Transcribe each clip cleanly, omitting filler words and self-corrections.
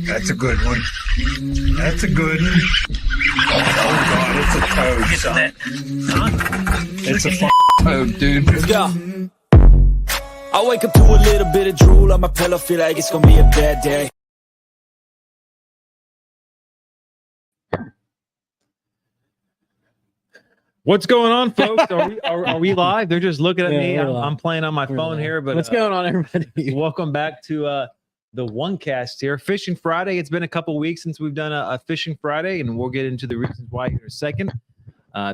That's a good one. That's a good one. Oh, God, it's a toad, son. It's a toad, dude. Let's go. I wake up to a little bit of drool on my pillow, feel like it's gonna be a bad day. What's going on, folks? Are we live? They're just looking at me. we're I'm playing on my phone here, but what's going on, everybody? welcome back to the One Cast here. Fishing Friday. It's been a couple weeks since we've done a Fishing Friday, and we'll get into the reasons why here in a second.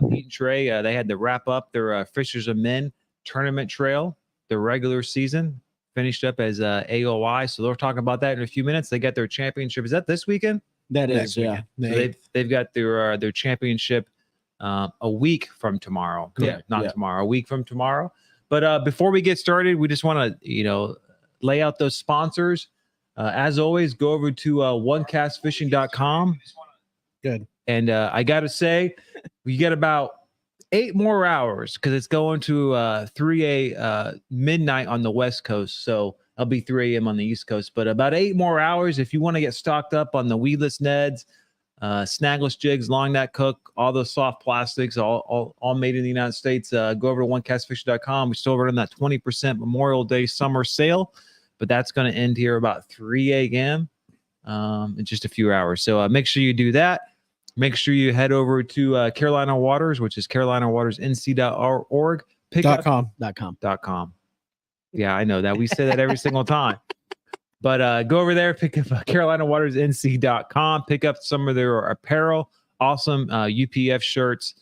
Pete and Trey, they had to wrap up their Fishers of Men tournament trail. The regular season finished up as AOI, so they'll talk about that in a few minutes. They got their championship. Is that this weekend? That is, yeah. So they've got their championship a week from tomorrow. Tomorrow, a week from tomorrow. But before we get started, we just want to lay out those sponsors. As always, go over to onecastfishing.com. Good. And I got to say, we get about 8 more hours because it's going to 3 midnight on the West Coast. So it'll be 3 a.m. on the East Coast. But about 8 more hours if you want to get stocked up on the weedless Neds, snagless jigs, long net cook, all those soft plastics, all made in the United States. Go over to onecastfishing.com. We still running that 20% Memorial Day summer sale, but that's going to end here about 3 a.m. In just a few hours. So make sure you do that. Make sure you head over to Carolina Waters, which is carolinawaters.nc.org. .com. Yeah, I know that. We say that every single time. But go over there, pick up carolinawaternc.com, pick up some of their apparel, awesome UPF shirts.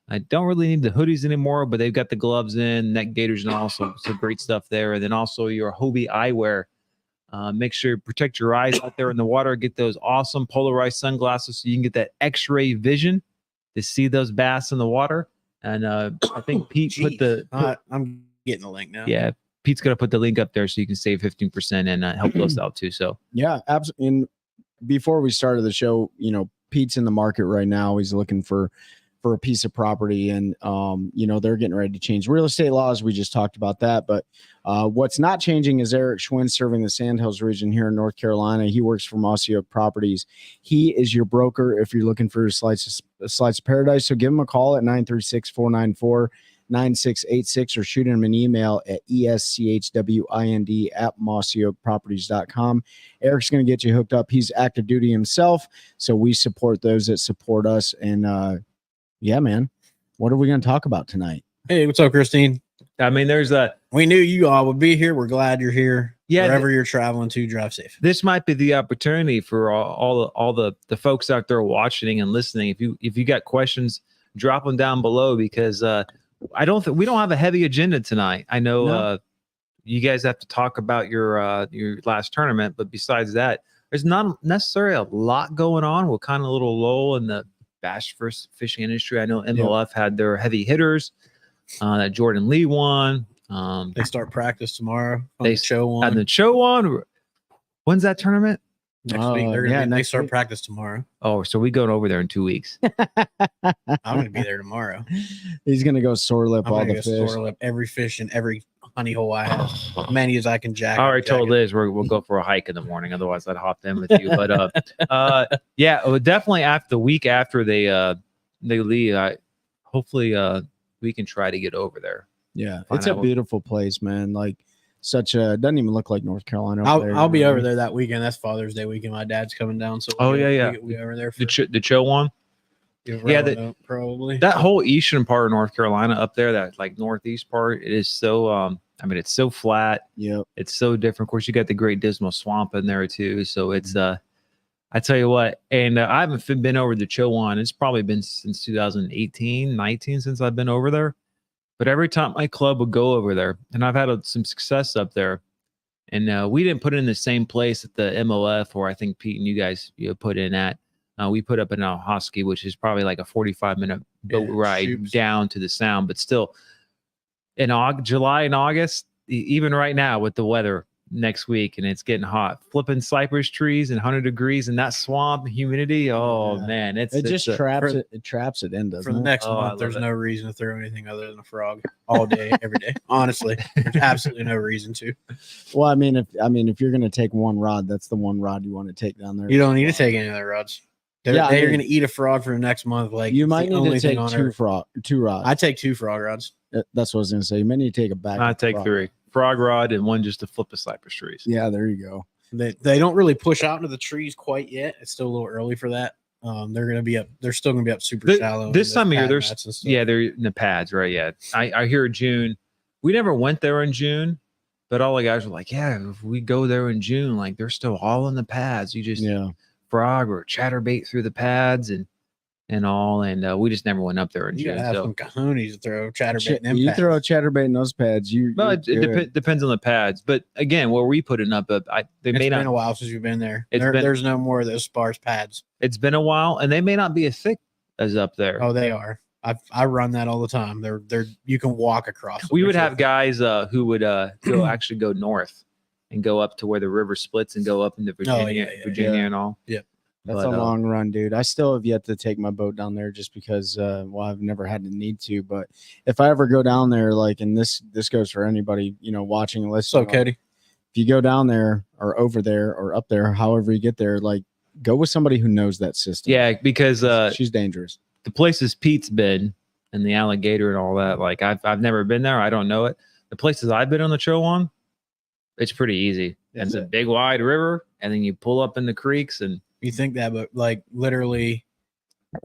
I don't really need the hoodies anymore, but they've got the gloves in, neck gaiters, and also some great stuff there. And then also your Hobie eyewear. Make sure you protect your eyes out there in the water. Get those awesome polarized sunglasses so you can get that X-ray vision to see those bass in the water. And I think Pete I'm getting a link now. Yeah, Pete's going to put the link up there so you can save 15% and help us out too. So yeah, absolutely. And before we started the show, Pete's in the market right now. He's looking for a piece of property, and they're getting ready to change real estate laws. We just talked about that, but what's not changing is Eric Schwinn serving the Sandhills region here in North Carolina. He works for Mossy Oak Properties. He is your broker if you're looking for a slice of paradise. So give him a call at 936-494-9686 or shoot him an email at eschwind@mossyoakproperties.com. Eric's going to get you hooked up. He's active duty himself, so we support those that support us. And yeah, man, what are we going to talk about tonight? Hey, what's up, Christine? I mean, we knew you all would be here. We're glad you're here. Yeah, wherever you're traveling to, drive safe. This might be the opportunity for all the folks out there watching and listening. If you got questions, drop them down below, because we don't have a heavy agenda tonight. I know you guys have to talk about your last tournament, but besides that, there's not necessarily a lot going on. We're kind of a little lull in the bass fishing industry. I know MLF had their heavy hitters. That Jordan Lee won. They start practice tomorrow. The show one. And the show one. When's that tournament? Next week. They start practice tomorrow. Oh, so we going over there in 2 weeks. I'm going to be there tomorrow. He's going to go sore lip all the fish. Sore lip every fish in every honey hole I have. Many as I can jack. I already told Liz we'll go for a hike in the morning. Otherwise, I'd hop in with you. But definitely after the week after they leave, hopefully we can try to get over there. Yeah, it's a beautiful place, man. Like doesn't even look like North Carolina. I'll be over there that weekend. That's Father's Day weekend. My dad's coming down, so we over there for the show one. Probably that whole eastern part of North Carolina up there, that like northeast part, it is so it's so flat. Yeah, it's so different. Of course, you got the Great Dismal Swamp in there too, so it's I tell you what, and I haven't been over the Chowan. It's probably been since 2018, 19 since I've been over there. But every time my club would go over there, and I've had some success up there, and we didn't put it in the same place at the MLF, or I think Pete and you guys put in at. We put up in Ahoskie, which is probably like a 45-minute boat ride down to the Sound. But still, in July and August, even right now with the weather, next week, and it's getting hot. Flipping cypress trees and 100 degrees in that swamp, humidity. Oh man, it just traps it. It traps it in, doesn't for the it? next month. There's no reason to throw anything other than a frog all day, every day. Honestly, there's absolutely no reason to. Well, I mean, if you're gonna take one rod, that's the one rod you want to take down there. You don't need to take any other rods. They're going to eat a frog for the next month. Like you might need to take two rods. I take 2 frog rods. That's what I was gonna say. You may need to take a back. I take 3 frog rod and 1 just to flip the cypress trees. Yeah, there you go. They don't really push out into the trees quite yet. It's still a little early for that. They're going to be up. They're still going to be up super shallow. This time of year, they're in the pads, right? Yeah, I hear June. We never went there in June, but all the guys were like, "Yeah, if we go there in June, like they're still all in the pads. You just frog or chatterbait through the pads and all, and we just never went up there in June. Have some cojones to throw chatterbait in them you pads. throw a chatterbait in those pads. It depends on the pads, but again, where we put it up, it's been a while since you've been there. There's no more of those sparse pads. It's been a while, and they may not be as thick as up there. Oh, they are. I run that all the time. They're you can walk across. We would have guys who would go north and go up to where the river splits and go up into Virginia, and all. Yeah. That's a long run, dude. I still have yet to take my boat down there just because, I've never had the need to. But if I ever go down there, like, and this goes for anybody, watching and listening. So, Cody, if you go down there or over there or up there, however you get there, like, go with somebody who knows that system. Yeah, because she's dangerous. The places Pete's been and the alligator and all that, like, I've never been there. I don't know it. The places I've been on the trail on, it's pretty easy. It's a big wide river, and then you pull up in the creeks and. You think that, but like literally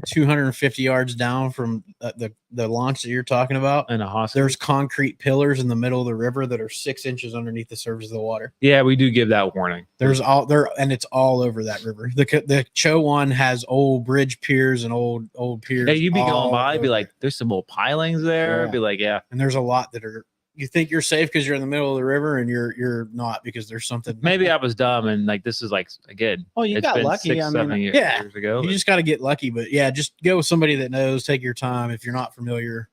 250 yards down from the launch that you're talking about, and there's concrete pillars in the middle of the river that are 6 inches underneath the surface of the water. Yeah, we do give that warning. There's all there, and it's all over that river. The Cho one has old bridge piers and old piers. Yeah, you'd be going by, be like, there's some old pilings there. Be like, yeah, and there's a lot that are. You think you're safe because you're in the middle of the river, and you're not because there's something. Maybe I was dumb, and like this is like again. Oh, you got lucky. 7 years ago. You just got to get lucky, but yeah, just go with somebody that knows. Take your time if you're not familiar.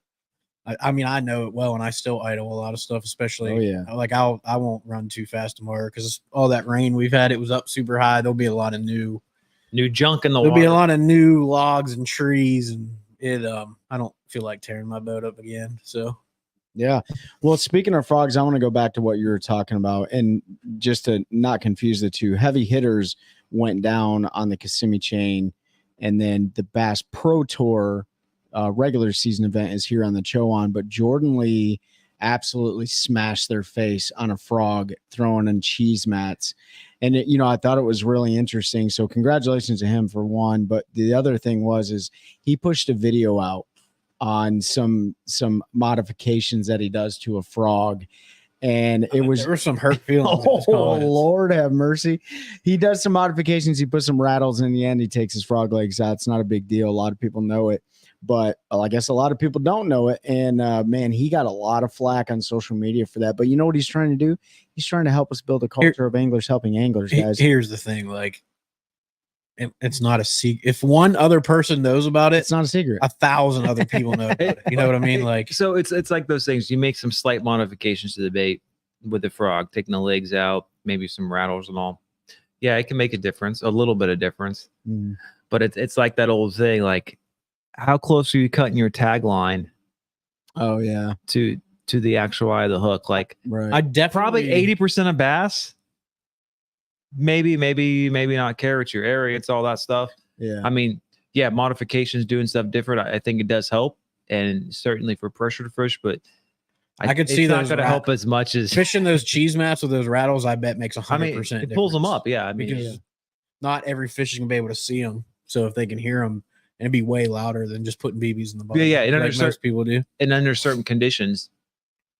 I mean, I know it well, and I still idle a lot of stuff, especially. Like I won't run too fast tomorrow because all that rain we've had. It was up super high. There'll be a lot of new junk in the water. There'll be a lot of new logs and trees, and it. I don't feel like tearing my boat up again. So. Yeah. Well, speaking of frogs, I want to go back to what you were talking about. And just to not confuse the two, heavy hitters went down on the Kissimmee chain. And then the Bass Pro Tour regular season event is here on the Chowan. But Jordan Lee absolutely smashed their face on a frog throwing in cheese mats. And, I thought it was really interesting. So congratulations to him for one. But the other thing is he pushed a video out on some modifications that he does to a frog, and there were some hurt feelings. Oh, Lord have mercy. He does some modifications. He puts some rattles in the end. He takes his frog legs out. It's not a big deal. A lot of people know it, but I guess a lot of people don't know it. And man, he got a lot of flack on social media for that. But you know what he's trying to do? He's trying to help us build a culture of anglers helping anglers, guys. Here's the thing, like, it's not a secret. If one other person knows about it, it's not a secret. 1,000 other people know about it. You know what I mean? Like, so it's like those things. You make some slight modifications to the bait with the frog, taking the legs out, maybe some rattles and all. Yeah, it can make a difference, a little bit of difference. But it's like that old thing, like, how close are you cutting your tag line? Oh yeah, to the actual eye of the hook. Like, right. I definitely probably 80% of bass. Maybe not care what your area. It's all that stuff. Yeah. I mean, yeah, modifications, doing stuff different. I think it does help, and certainly for pressure fish. But I could see it's those not going to help as much as fishing those cheese mats with those rattles. I bet makes 100%. It pulls them up. Yeah, I mean, because not every fish is gonna be able to see them. So if they can hear them, it'd be way louder than just putting BBs in the bottom. Yeah, and like most people do. And under certain conditions,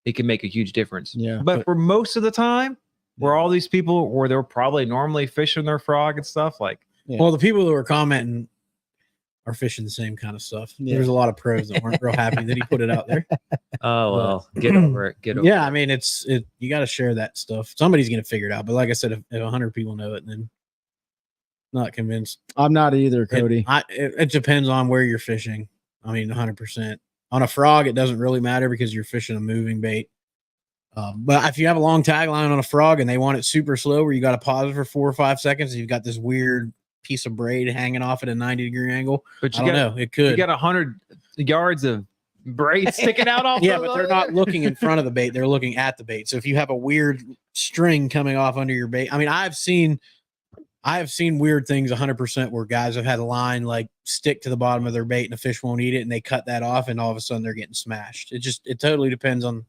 it can make a huge difference. Yeah, but for most of the time. Where all these people where they're probably normally fishing their frog and stuff like. Yeah. Well, the people who are commenting are fishing the same kind of stuff. Yeah. There's a lot of pros that weren't real happy that he put it out there. Oh well, get over it. Get over. Yeah, I mean, you got to share that stuff. Somebody's gonna figure it out. But like I said, if 100 people know it, then not convinced. I'm not either, Cody. It depends on where you're fishing. I mean, 100%. On a frog, it doesn't really matter because you're fishing a moving bait. But if you have a long tag line on a frog and they want it super slow, where you got to pause it for 4 or 5 seconds, and you've got this weird piece of braid hanging off at a 90-degree angle. But I don't know. It could. You got 100 yards of braid sticking out off. Yeah, but they're not looking in front of the bait; they're looking at the bait. So if you have a weird string coming off under your bait, I mean, I have seen weird things 100% where guys have had a line like stick to the bottom of their bait and the fish won't eat it, and they cut that off, and all of a sudden they're getting smashed. It totally depends on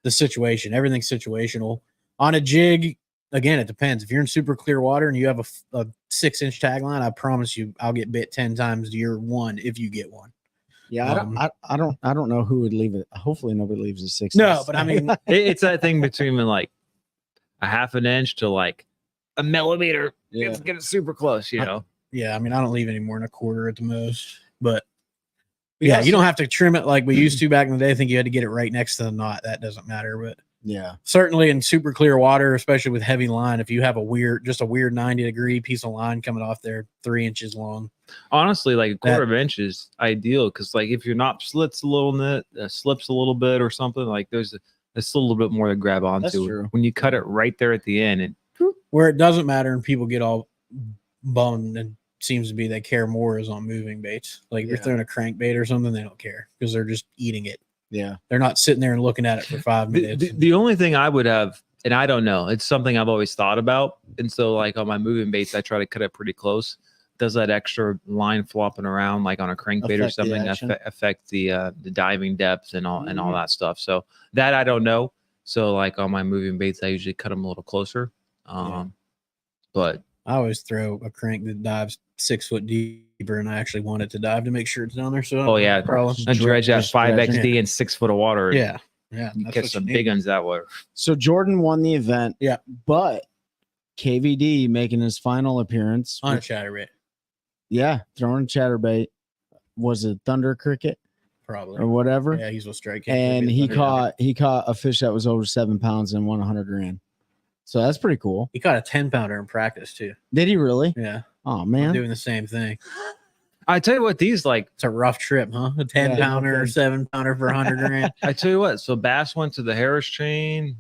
the situation. Everything's situational. On a jig, again, it depends. If you're in super clear water and you have a 6-inch tag line, I promise you I'll get bit 10 times year one if you get one. Yeah, I don't know who would leave it. Hopefully nobody leaves a 6. No, but I mean it's that thing between like a half an inch to like a millimeter. Yeah. It's getting super close, you know. Yeah, I mean, I don't leave any more than a quarter at the most, but yeah, you don't have to trim it like we used to back in the day. I think you had to get it right next to the knot. That doesn't matter, but yeah, certainly in super clear water, especially with heavy line, if you have a weird 90-degree piece of line coming off there 3 inches long. Honestly, like a quarter of an inch is ideal because, like, if your knot slips a little bit or something, like there's a little bit more to grab onto. That's true. When you cut it right there at the end, where it doesn't matter and people get all bummed and seems to be they care more is on moving baits. Like if you're throwing a crankbait or something, they don't care because they're just eating it. Yeah, they're not sitting there and looking at it for 5 minutes. The only thing I would have, and I don't know, it's something I've always thought about, and so like on my moving baits, I try to cut it pretty close. Does that extra line flopping around like on a crankbait or something affect the diving depth and all that stuff? So that I don't know. So like on my moving baits, I usually cut them a little closer. But I always throw a crank that dives 6 foot deeper, and I actually want it to dive to make sure it's down there. So a dredge at 5XD and 6 foot of water. Yeah, you catch some big ones that way. So Jordan won the event. Yeah, but KVD making his final appearance on a chatterbait. Yeah, throwing a chatterbait. Was it Thunder Cricket? Probably or whatever. Yeah, he's a strike. And he caught a fish that was over 7 pounds and won 100 grand. So that's pretty cool. He caught a 10-pounder in practice too. Did he really? Yeah. Oh man, I'm doing the same thing. I tell you what, these like it's a rough trip, huh? A 10-pounder or 7-pounder for 100 grand. I tell you what. So Bass went to the Harris chain,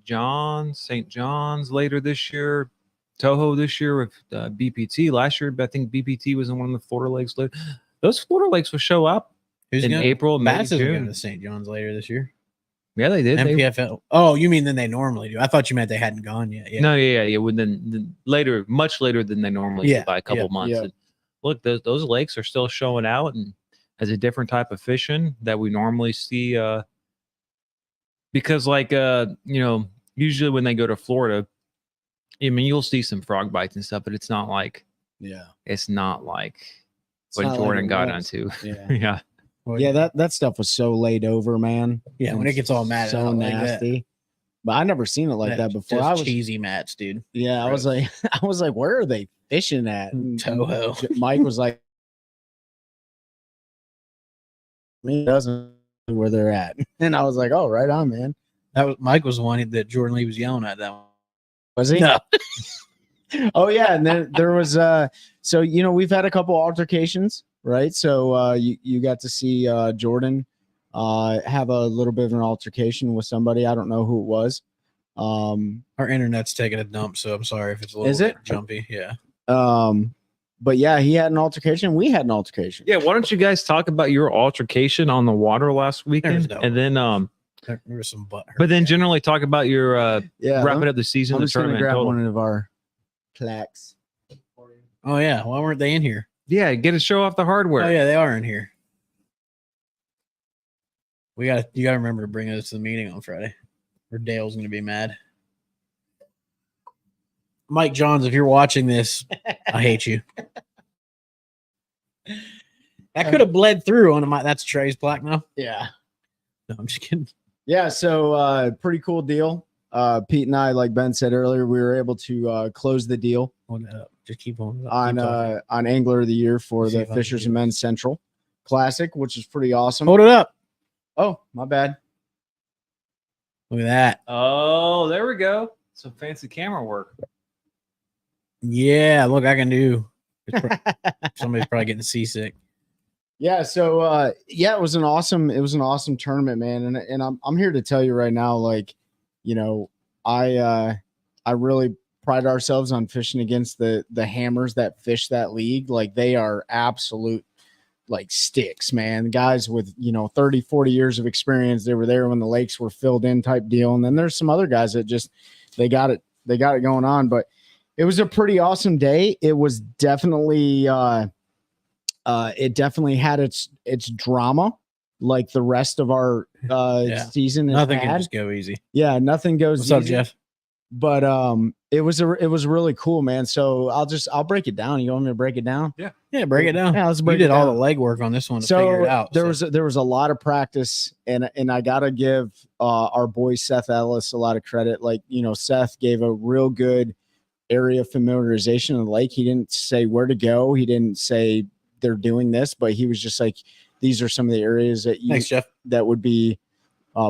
St. John's later this year, Toho this year with BPT. Last year, I think BPT was in one of the Florida Lakes. Those Florida Lakes will show up in April, May, Bass is June. going to St. John's later this year. Yeah, they did. MPFL. Oh, you mean than they normally do? I thought you meant they hadn't gone yet. Yeah. No, yeah. Then later, much later than they normally do by a couple months. Yeah. And look, those lakes are still showing out and as a different type of fishing that we normally see. Because usually when they go to Florida, I mean, you'll see some frog bites and stuff, but it's not like what Jordan got onto. Yeah. Yeah. Well, yeah, that stuff was so laid over, man. Yeah, when it gets all mad, so nasty. Like but I never seen it like that before. I was cheesy mats, dude. Yeah, I was like, where are they fishing at? And Toho. Mike was like, he doesn't know where they're at, and I was like, oh, right on, man. Mike was the one that Jordan Lee was yelling at. That one was he? No. Oh yeah, and then there was so we've had a couple altercations. Right. So you got to see Jordan have a little bit of an altercation with somebody. I don't know who it was. Our internet's taking a dump, so I'm sorry if it's a little bit jumpy. Yeah. But yeah, he had an altercation. We had an altercation. Yeah. Why don't you guys talk about your altercation on the water last weekend? And then there was some butt hurt. But then generally talk about your wrapping up the season. I'm just gonna grab one of our plaques. Oh yeah. Why weren't they in here? Yeah, get to show off the hardware. Oh yeah, they are in here. You gotta remember to bring us to the meeting on Friday, or Dale's gonna be mad. Mike Johns, if you're watching this, I hate you. That could have bled through onto that's Trey's plaque now. Yeah. No, I'm just kidding. Yeah, so pretty cool deal. Pete and I, like Ben said earlier, we were able to close the deal. Just keep on Angler of the Year for the Fishers and Men's Central Classic, which is pretty awesome. Hold it up. Oh, my bad. Look at that. Oh, there we go. Some fancy camera work. Yeah, look, I can do. Somebody's probably getting seasick. Yeah, so it was an awesome tournament, man. And I'm here to tell you right now, like, I really pride ourselves on fishing against the hammers that fish that league. Like they are absolute like sticks, man. Guys with 30, 40 years of experience. They were there when the lakes were filled in type deal. And then there's some other guys that just they got it going on. But it was a pretty awesome day. It was definitely it definitely had its drama, like the rest of our season. Nothing can just go easy. Yeah, nothing goes What's easy. up, Jeff? But it was really cool, man. So I'll break it down. You want me to break it down? Yeah, break it down. Yeah, let's break you it did all down. the legwork on this one to figure it out. There was a lot of practice, and I gotta give our boy Seth Ellis a lot of credit. Like, Seth gave a real good area familiarization of the lake. He didn't say where to go. He didn't say they're doing this, but he was just like, these are some of the areas that Thanks, Jeff. that would be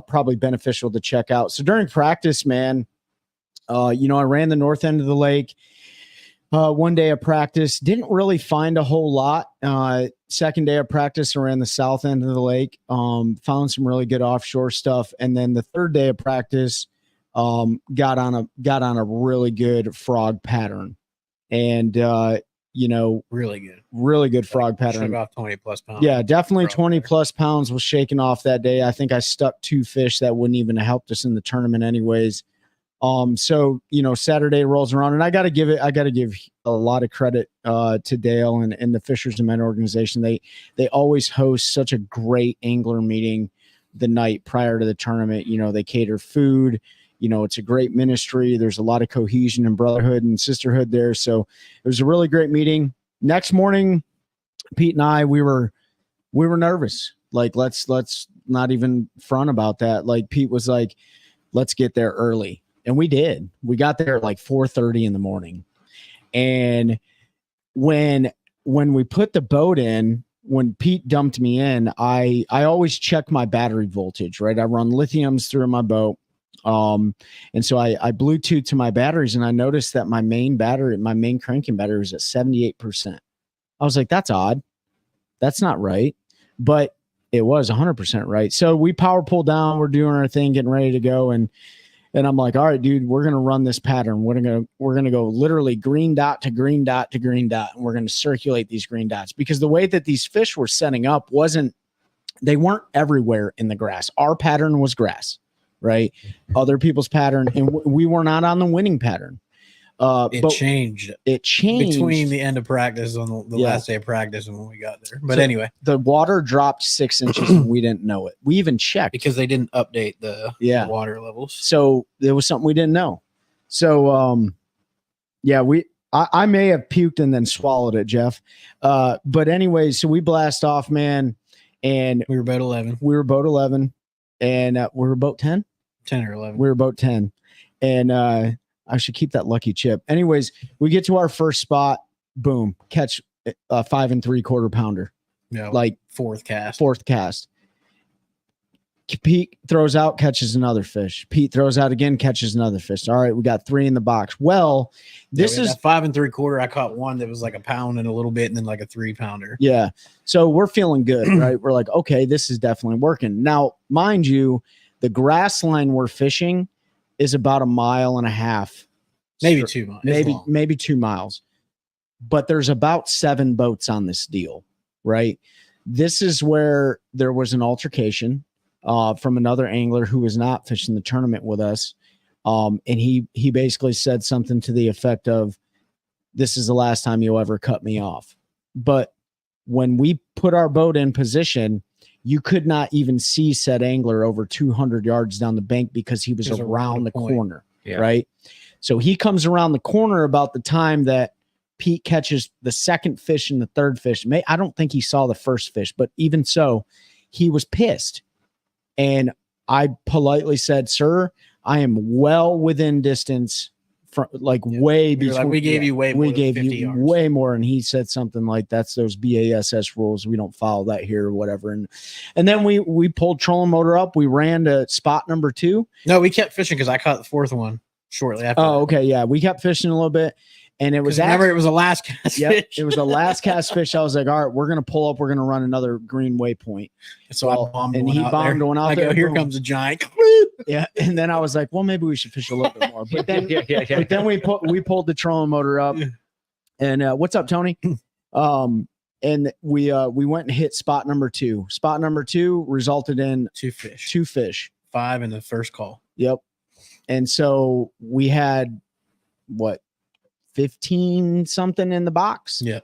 probably beneficial to check out. So during practice, man, I ran the north end of the lake. One day of practice, didn't really find a whole lot. Second day of practice, I ran the south end of the lake. Found some really good offshore stuff, and then the third day of practice, got on a really good frog pattern, and really good frog pattern. Shook off 20 plus pounds. Yeah, definitely 20 plus pounds was shaken off that day. I think I stuck 2 fish that wouldn't even have helped us in the tournament anyways. So Saturday rolls around, and I got to give a lot of credit to Dale and the Fishers and Men organization. They always host such a great angler meeting the night prior to the tournament. They cater food. It's a great ministry. There's a lot of cohesion and brotherhood and sisterhood there. So it was a really great meeting. Next morning, Pete and I, we were nervous. Like, let's not even front about that. Like, Pete was like, let's get there early. And we did. We got there at like 4:30 in the morning. And when we put the boat in, when Pete dumped me in, I always check my battery voltage, right? I run lithiums through my boat. And so I Bluetooth to my batteries, and I noticed that my main cranking battery was at 78%. I was like, that's odd. That's not right. But it was 100% right. So we power pull down, we're doing our thing, getting ready to go. And I'm like, all right, dude, we're going to run this pattern. We're going to go literally green dot to green dot to green dot. And we're going to circulate these green dots, because the way that these fish were setting up they weren't everywhere in the grass. Our pattern was grass, right? Other people's pattern. And we were not on the winning pattern. It changed between the end of practice on the last day of practice and when we got there. But anyway, the water dropped 6 inches and we didn't know it. We even checked because they didn't update the water levels. So there was something we didn't know. So, I may have puked and then swallowed it, Jeff. But anyway, so we blast off, man. And we were boat 11. And we were boat 10? 10 or 11. We were boat 10. And, I should keep that lucky chip. Anyways, we get to our first spot. Boom. Catch a 5 3/4 pounder. Yeah. Like fourth cast. Pete throws out, catches another fish. Pete throws out again, catches another fish. All right. We got 3 in the box. Well, this is 5 3/4. I caught one that was like a pound and a little bit, and then like a 3 pounder. Yeah. So we're feeling good, right? We're like, okay, this is definitely working. Now, mind you, the grass line we're fishing is about 1.5 miles. Maybe 2 miles. Maybe 2 miles. But there's about 7 boats on this deal, right? This is where there was an altercation from another angler who was not fishing the tournament with us. And he basically said something to the effect of, this is the last time you'll ever cut me off. But when we put our boat in position, you could not even see said angler over 200 yards down the bank because he was around the corner, right? So he comes around the corner about the time that Pete catches the second fish and the third fish. I don't think he saw the first fish, but even so, he was pissed. And I politely said, sir, I am well within distance from way between. Like, we gave you way more. We gave you way more. And he said something like, that's those BASS rules. We don't follow that here or whatever. And then we pulled trolling motor up. We ran to spot number 2. No, we kept fishing because I caught the fourth one shortly after. Oh, okay. Yeah. We kept fishing a little bit. And it was remember, it was a last cast yep, fish. It was the last cast fish. I was like, all right, we're gonna pull up. We're gonna run another green waypoint. So I bombed and one he out bombed there. one out I there. go, here Boom. comes a giant. Yeah, and then I was like, well, maybe we should fish a little bit more. But then, yeah. but then we pulled the trolling motor up. And what's up, Tony? And we went and hit spot number 2. Spot number 2 resulted in 2 fish. 2 fish. 5 in the first call. Yep. And so we had what 15 something in the box. Yeah.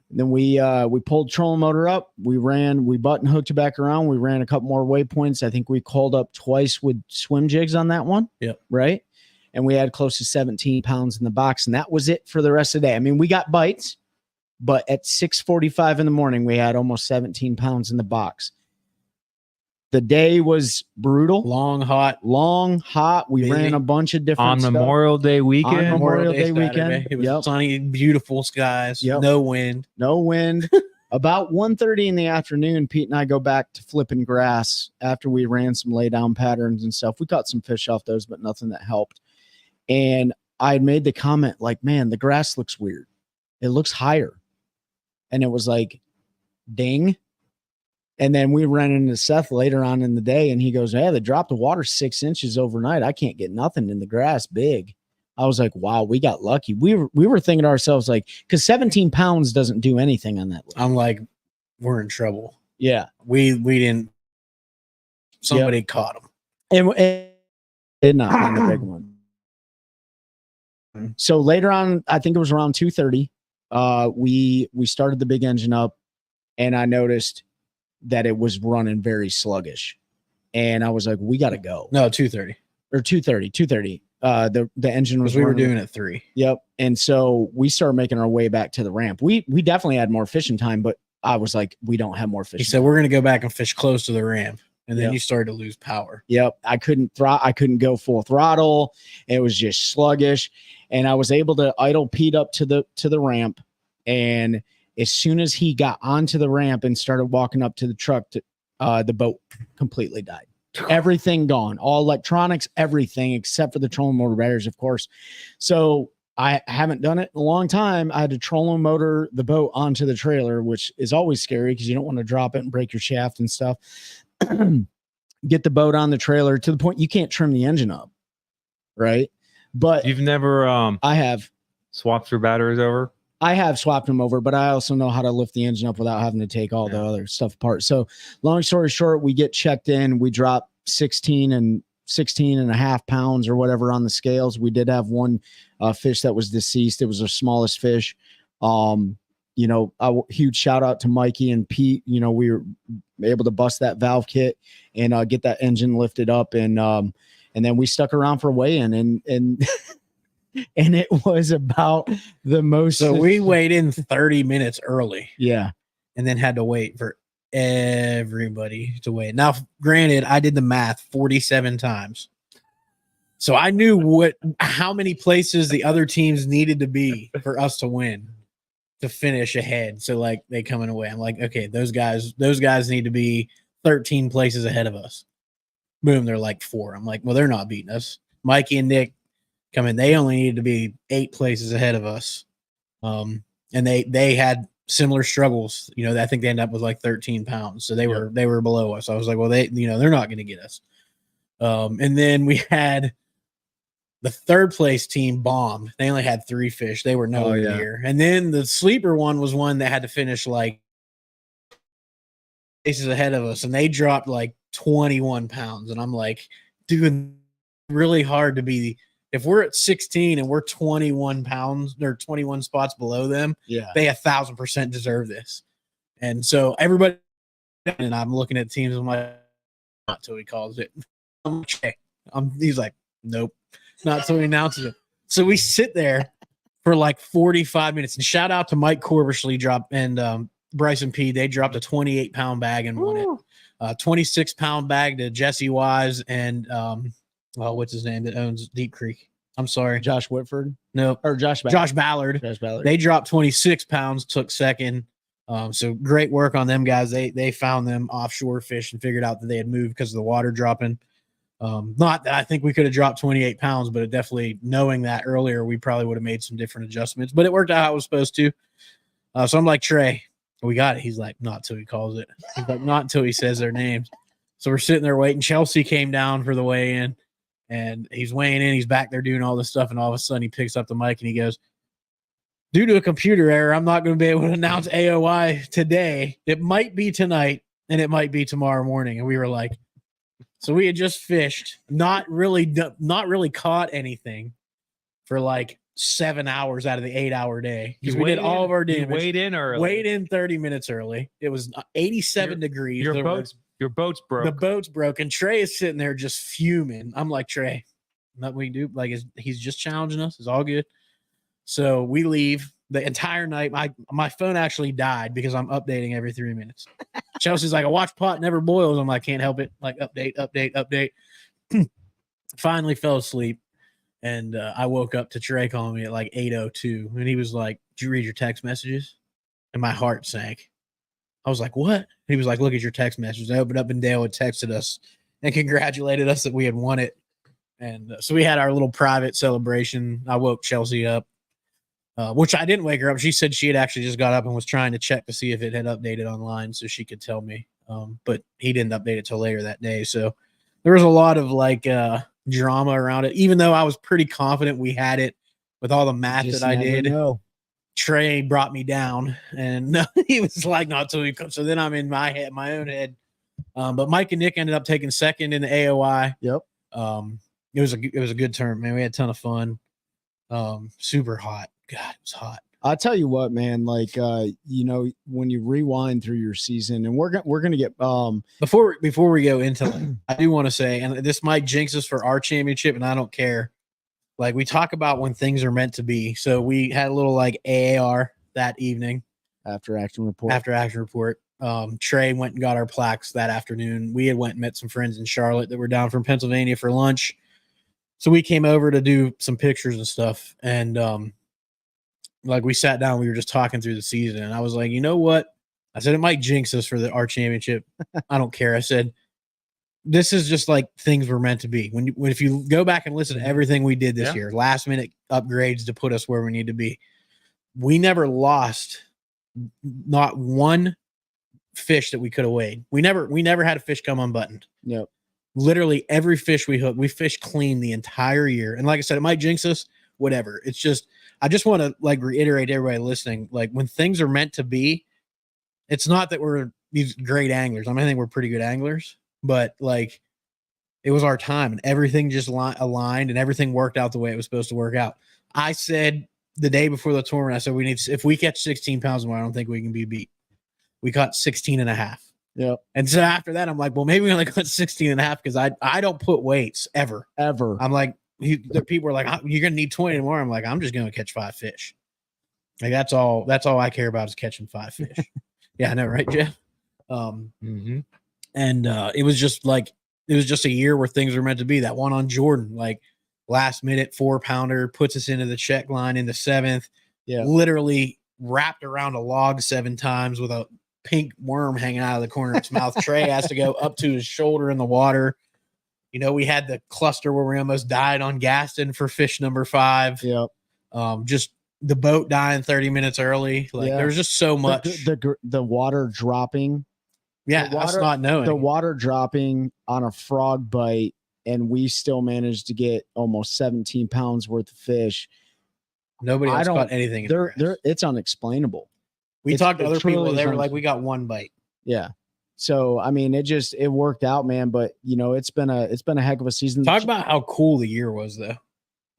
Then we pulled trolling motor up. We button hooked it back around. We ran a couple more waypoints. I think we called up twice with swim jigs on that one. Yep. Right. And we had close to 17 pounds in the box. And that was it for the rest of the day. I mean, we got bites, but at 6:45 in the morning, we had almost 17 pounds in the box. The day was brutal. Long, hot. We busy. ran a bunch of different On stuff. Memorial Day weekend. On Memorial Day Saturday. weekend. It was Yep. sunny, beautiful skies. Yep. No wind. No wind. About 1:30 in the afternoon, Pete and I go back to flipping grass after we ran some lay down patterns and stuff. We caught some fish off those, but nothing that helped. And I had made the comment like, man, the grass looks weird. It looks higher. And it was like, ding. And then we ran into Seth later on in the day and he goes, hey, they dropped the water 6 inches overnight. I can't get nothing in the grass big. I was like, wow, we got lucky. We were thinking to ourselves like, because 17 pounds doesn't do anything on that lake. I'm like, we're in trouble. Yeah. We didn't. Somebody caught him. And did not find the big one. So later on, I think it was around 2:30. We started the big engine up, and I noticed that it was running very sluggish, and I was like, "We got to go." No, 2:30 or 2:30. 2:30. The engine was. We were running. doing it 3. Yep. And so we started making our way back to the ramp. We definitely had more fishing time, but I was like, we don't have more fishing. He said, we're going to go back and fish close to the ramp. And then Yep. you started to lose power. Yep. I couldn't go full throttle. It was just sluggish. And I was able to idle Pete up to the ramp. And as soon as he got onto the ramp and started walking up to the truck, the boat completely died. Everything gone, all electronics, everything except for the trolling motor batteries, of course. So I haven't done it in a long time. I had to trolling motor the boat onto the trailer, which is always scary because you don't want to drop it and break your shaft and stuff. Get the boat on the trailer to the point you can't trim the engine up, right? But You've never I have swapped your batteries over? I have swapped them over, but I also know how to lift the engine up without having to take all the other stuff apart. So long story short, we get checked in. We drop 16 and a half pounds or whatever on the scales. We did have one fish that was deceased. It was our smallest fish. A huge shout out to Mikey and Pete. We were able to bust that valve kit and get that engine lifted up. And then we stuck around for weigh-in and and it was about the most. So we weighed in 30 minutes early. Yeah. And then had to wait for everybody to wait. Now, granted, I did the math 47 times. So I knew how many places the other teams needed to be for us to win, to finish ahead. So like they coming away. I'm like, okay, those guys need to be 13 places ahead of us. Boom, they're like 4. I'm like, well, they're not beating us. Mikey and Nick come in. They only needed to be 8 places ahead of us. And they had similar struggles. I think they ended up with like 13 pounds. So they were below us. I was like, well, they're not going to get us. And then we had the third place team bombed. They only had 3 fish. They were nowhere near. And then the sleeper one was one that had to finish like places ahead of us. And they dropped like 21 pounds. And I'm like, doing really hard to be. If we're at 16 and we're 21 pounds or 21 spots below them, they 1,000% deserve this. And so everybody, and I'm looking at teams, I'm like, not till he calls it. He's like, nope, not till he announces it. So we sit there for like 45 minutes. And shout out to Mike Corbishley and Bryson P. They dropped a 28-pound bag and won it. 26-pound bag to Jesse Wise and what's his name that owns Deep Creek? I'm sorry. Josh Whitford? No. Or Josh Ballard. Josh Ballard. They dropped 26 pounds, took second. So great work on them guys. They found them offshore fish and figured out that they had moved because of the water dropping. Not that I think we could have dropped 28 pounds, but it definitely, knowing that earlier, we probably would have made some different adjustments. But it worked out how it was supposed to. So I'm like, Trey, we got it. He's like, not till he calls it. He's like, not until he says their names. So we're sitting there waiting. Chelsea came down for the weigh-in, and he's weighing in. He's back there doing all this stuff, and all of a sudden he picks up the mic and he goes, due to a computer error, I'm not going to be able to announce AOI today. It might be tonight, and it might be tomorrow morning. And we were like, so we had just fished, not really caught anything for like 7 hours out of the 8-hour day, because we did all of our damage. Weighed in 30 minutes early. It was 87 degrees. Your boat's broke. The boat's broke, and Trey is sitting there just fuming. I'm like, Trey, nothing we can do. Like, he's just challenging us. It's all good. So we leave. The entire night, my phone actually died because I'm updating every 3 minutes. Chelsea's like, a watch pot never boils. I'm like, can't help it. Like, update. Finally fell asleep. And I woke up to Trey calling me at like 8:02. And he was like, did you read your text messages? And my heart sank. I was like, what? He was like, look at your text messages. I opened up and Dale had texted us and congratulated us that we had won it. And so we had our little private celebration. I woke Chelsea up. Which I didn't wake her up. She said she had actually just got up and was trying to check to see if it had updated online so she could tell me. But he didn't update it till later that day. So there was a lot of like drama around it, even though I was pretty confident we had it with all the math that I did. Trey brought me down, and he was like, not till we come. So then I'm in my own head. But Mike and Nick ended up taking second in the AOI. Yep. It was a good term, man. We had a ton of fun. Super hot. God, it was hot. I'll tell you what, man, like, when you rewind through your season, and we're going to get, before we go into, I do want to say, and this might jinx us for our championship, and I don't care. Like, we talk about when things are meant to be. So we had a little like AAR that evening. After action report. Trey went and got our plaques that afternoon. We had went and met some friends in Charlotte that were down from Pennsylvania for lunch. So we came over to do some pictures and stuff. And, like, we sat down, we were just talking through the season, and I was like, you know what? I said, it might jinx us for our championship. I don't care. I said, this is just like things were meant to be. If you go back and listen to everything we did this year, last minute upgrades to put us where we need to be. We never lost not one fish that we could have weighed. We never had a fish come unbuttoned. Yep. Literally every fish we hooked, we fished clean the entire year. And like I said, it might jinx us, whatever. It's just, I just want to like reiterate everybody listening, like when things are meant to be, it's not that we're these great anglers. I mean, I think we're pretty good anglers, but like it was our time and everything just aligned and everything worked out the way it was supposed to work out. I said the day before the tournament, I said, if we catch 16 pounds more, I don't think we can be beat. We caught 16 and a half. Yep. And so after that, I'm like, well, maybe we only got 16 and a half because I don't put weights ever. I'm like, the people are like, you're going to need 20 more. I'm like, I'm just going to catch 5 fish. Like, that's all I care about is catching 5 fish. Yeah, I know. Right, Jeff? And it was just a year where things were meant to be. That one on Jordan, like last minute 4-pounder puts us into the check line in the 7th. Yeah. Literally wrapped around a log 7 times with a pink worm hanging out of the corner of its mouth. Trey has to go up to his shoulder in the water. You know, we had the cluster where we almost died on Gaston for fish number 5. Yep. Just the boat dying 30 minutes early. Like there's just so much. The water dropping. Yeah, us not knowing. The water dropping on a frog bite, and we still managed to get almost 17 pounds worth of fish. Nobody else caught anything. It's unexplainable. We talked to other people. They were like, we got 1 bite. Yeah. So, I mean, it worked out, man, but you know, it's been a heck of a season. Talk about how cool the year was though.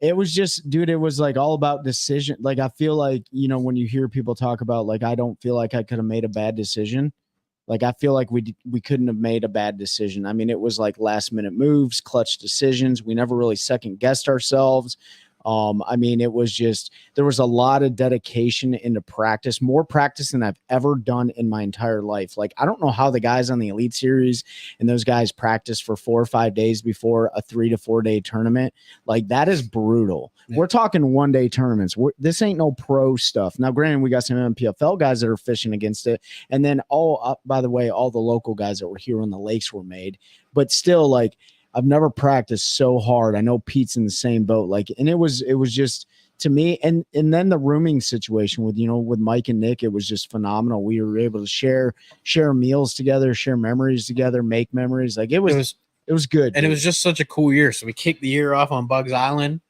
It was just, dude, it was like all about decision. Like, I feel like, you know, when you hear people talk about, like, I don't feel like I could have made a bad decision. Like, I feel like we couldn't have made a bad decision. I mean, it was like last minute moves, clutch decisions. We never really second guessed ourselves. I mean, it was just, there was a lot of dedication into practice, more practice than I've ever done in my entire life. Like, I don't know how the guys on the Elite Series and those guys practice for 4 or 5 days before a 3 to 4 day tournament. Like, that is brutal. Yeah. We're talking 1 day tournaments. This ain't no pro stuff. Now, granted, we got some MPFL guys that are fishing against it. And then by the way, all the local guys that were here on the lakes were made, but still, like, I've never practiced so hard. I know Pete's in the same boat. Like, and it was just to me, and then the rooming situation with, with Mike and Nick, it was just phenomenal. We were able to share meals together, share memories together, make memories. Like it was good. And it was just such a cool year. So we kicked the year off on Bugs Island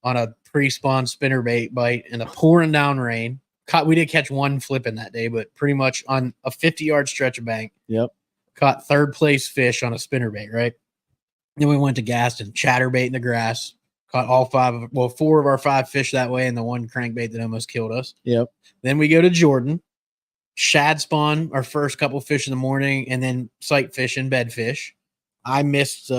on a pre-spawn spinnerbait bite in a pouring down rain. We did catch one flipping that day, but pretty much on a 50-yard stretch of bank. Yep. Caught third place fish on a spinnerbait, right? Then we went to Gaston, chatterbait in the grass. Caught 4 of our 5 fish that way, and the one crankbait that almost killed us. Yep. Then we go to Jordan, shad spawn our first couple fish in the morning, and then sight fish and bed fish. I missed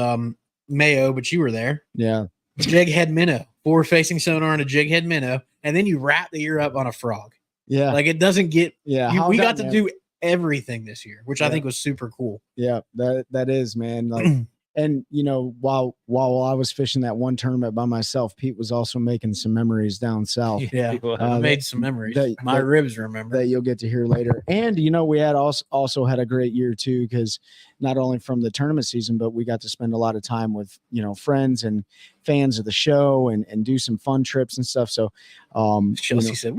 Mayo, but you were there. Yeah. Jig head minnow, forward facing sonar on a jig head minnow, and then you wrap the year up on a frog. Yeah. Like it doesn't get. Yeah. We got to do everything this year, which I think was super cool. Yeah, that is, man. Like, and while I was fishing that one tournament by myself, Pete was also making some memories down south. Yeah, I made some memories. My ribs remember that you'll get to hear later. And we had also had a great year too, because not only from the tournament season, but we got to spend a lot of time with friends and fans of the show and do some fun trips and stuff. So Chelsea said,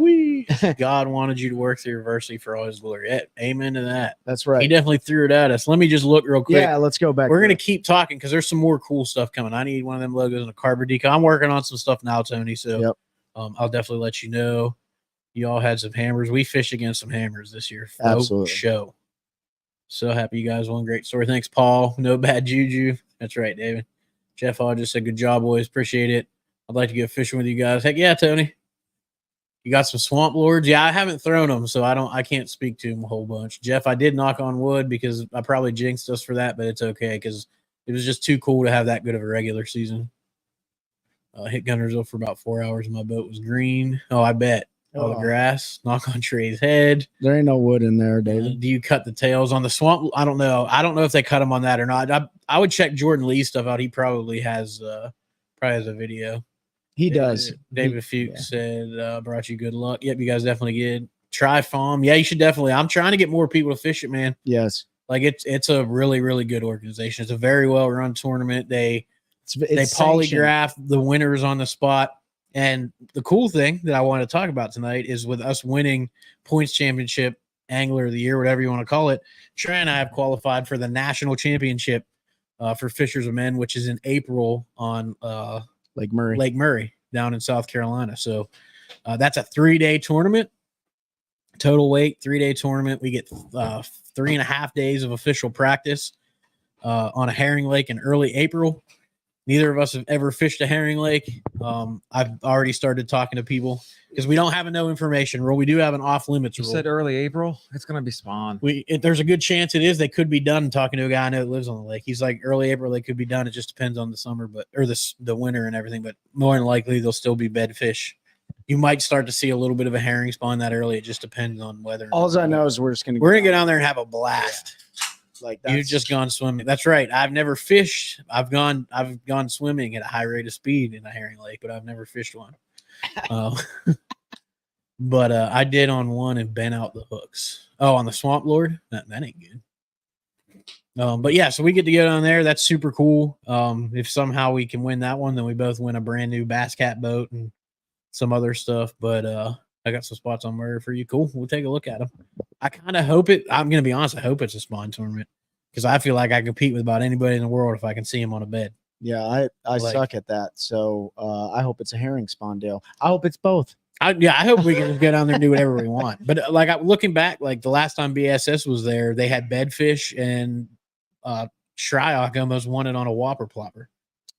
God wanted you to work through adversity for all his glory. Amen to that. That's right. He definitely threw it at us. Let me just look real quick. Yeah, let's go back. We're going to keep talking because there's some more cool stuff coming. I need one of them logos and a carbon decal. I'm working on some stuff now, Tony. So I'll definitely let you know. You all had some hammers. We fished against some hammers this year. Absolutely. Show. So happy you guys won. Great story. Thanks, Paul. No bad juju. That's right, David. Jeff Hall just said, good job, boys. Appreciate it. I'd like to get fishing with you guys. Heck yeah, Tony. You got some swamp lords? Yeah, I haven't thrown them, so I can't speak to them a whole bunch. Jeff, I did knock on wood because I probably jinxed us for that, but it's okay because it was just too cool to have that good of a regular season. Hit gunners up for about 4 hours and my boat was green. Oh, I bet. All the grass. Knock on Trey's head. There ain't no wood in there, David. Do you cut the tails on the swamp? I don't know. I don't know if they cut them on that or not. I would check Jordan Lee's stuff out. He probably has a video. He does. David Fuchs said, brought you good luck. Yep, you guys definitely did. Try Farm. Yeah, you should definitely. I'm trying to get more people to fish it, man. Yes. Like it's a really, really good organization. It's a very well-run tournament. They polygraph the winners on the spot. And the cool thing that I want to talk about tonight is with us winning points championship, angler of the year, whatever you want to call it, Trey and I have qualified for the national championship for Fishers of Men, which is in April on Lake Murray down in South Carolina. So that's a 3-day tournament, total weight, 3-day tournament. We get 3.5 days of official practice on a herring lake in early April. Neither of us have ever fished a herring lake. I've already started talking to people because we don't have a no information rule. We do have an off limits rule. You said early April. It's going to be spawn. There's a good chance it is. They could be done. Talking to a guy I know that lives on the lake. He's like early April. They could be done. It just depends on the summer, or the winter and everything. But more than likely, they'll still be bed fish. You might start to see a little bit of a herring spawn that early. It just depends on weather. All I know is we're going to go down there and have a blast. Yeah. Like you've just gone swimming. That's right. I've never fished. I've gone swimming at a high rate of speed in a herring lake, but I've never fished one. But I did on one and bent out the hooks. Oh, on the Swamp Lord? That ain't good. But yeah, so we get to go down there. That's super cool. If somehow we can win that one, then we both win a brand new Bass Cat boat and some other stuff. But I got some spots on Murray for you. Cool. We'll take a look at them. I kind of hope I'm going to be honest. I hope it's a spawn tournament because I feel like I compete with about anybody in the world if I can see him on a bed. Yeah, I suck at that. So I hope it's a herring spawn deal. I hope it's both. I hope we can go down there and do whatever we want. But looking back, like the last time BSS was there, they had bedfish and Shryock almost won it on a whopper plopper.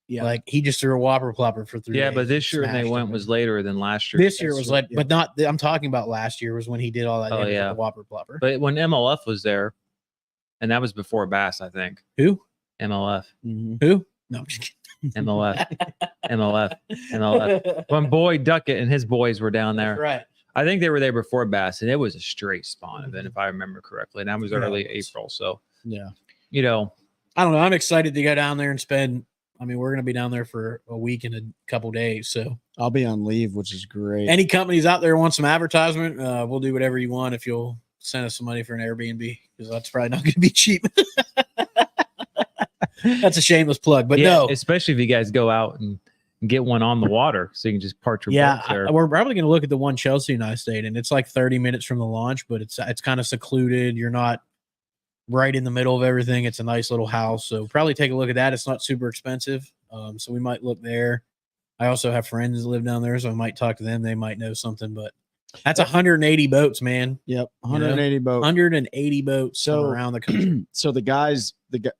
Yeah, like he just threw a whopper plopper for 3 days. Yeah, but this year they went was later than last year. This year was like, but not. I'm talking about last year was when he did all that. Oh yeah, whopper plopper. But when MLF was there, and that was before Bass, I think. Who? MLF. Mm-hmm. Who? No, I'm just kidding. MLF. When Boyd Duckett and his boys were down there. That's right. I think they were there before Bass, and it was a straight spawn event, if I remember correctly. And that was early April. So yeah, I don't know. I'm excited to go down there and spend. I mean, we're going to be down there for a week and a couple days. So I'll be on leave, which is great. Any companies out there want some advertisement, we'll do whatever you want if you'll send us some money for an Airbnb because that's probably not going to be cheap. That's a shameless plug, but Yeah, no. especially if you guys go out and get one on the water, so you can just park your Yeah, boats there. we're probably going to look at the one Chelsea and I stayed in. It's like 30 minutes from the launch, but it's kind of secluded. You're not right in the middle of everything. It's a nice little house, so probably take a look at that. It's not super expensive, so we might look there. I also have friends that live down there, so I might talk to them. They might know something, but that's 180 boats, man. Yep, 180 boats. 180 boats from around the country. So the guys, the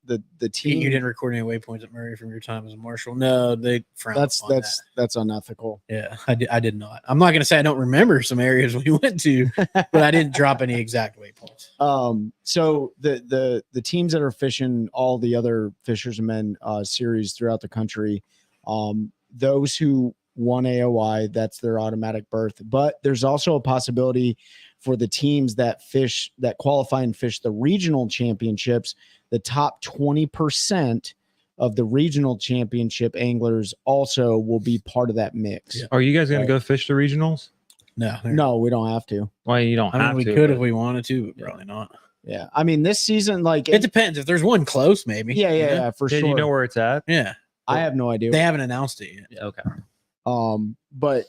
team. You didn't record any waypoints at Murray from your time as a marshal. No, they frown. That's unethical. Yeah, I did not. I'm not going to say I don't remember some areas we went to, but I didn't drop any exact waypoints. So the teams that are fishing all the other Fishers and Men series throughout the country, those who won AOI, that's their automatic berth. But there's also a possibility for the teams that qualify and fish the regional championships. The top 20% of the regional championship anglers also will be part of that mix. Yeah. Are you guys going to go fish the regionals? No, we don't have to. Well, you don't have we to. We could if we wanted to, but probably not. Yeah. I mean, this season, like it depends. If there's one close, maybe. Yeah, for sure. You know where it's at? Yeah. I have no idea. They haven't announced it yet. Yeah, okay. But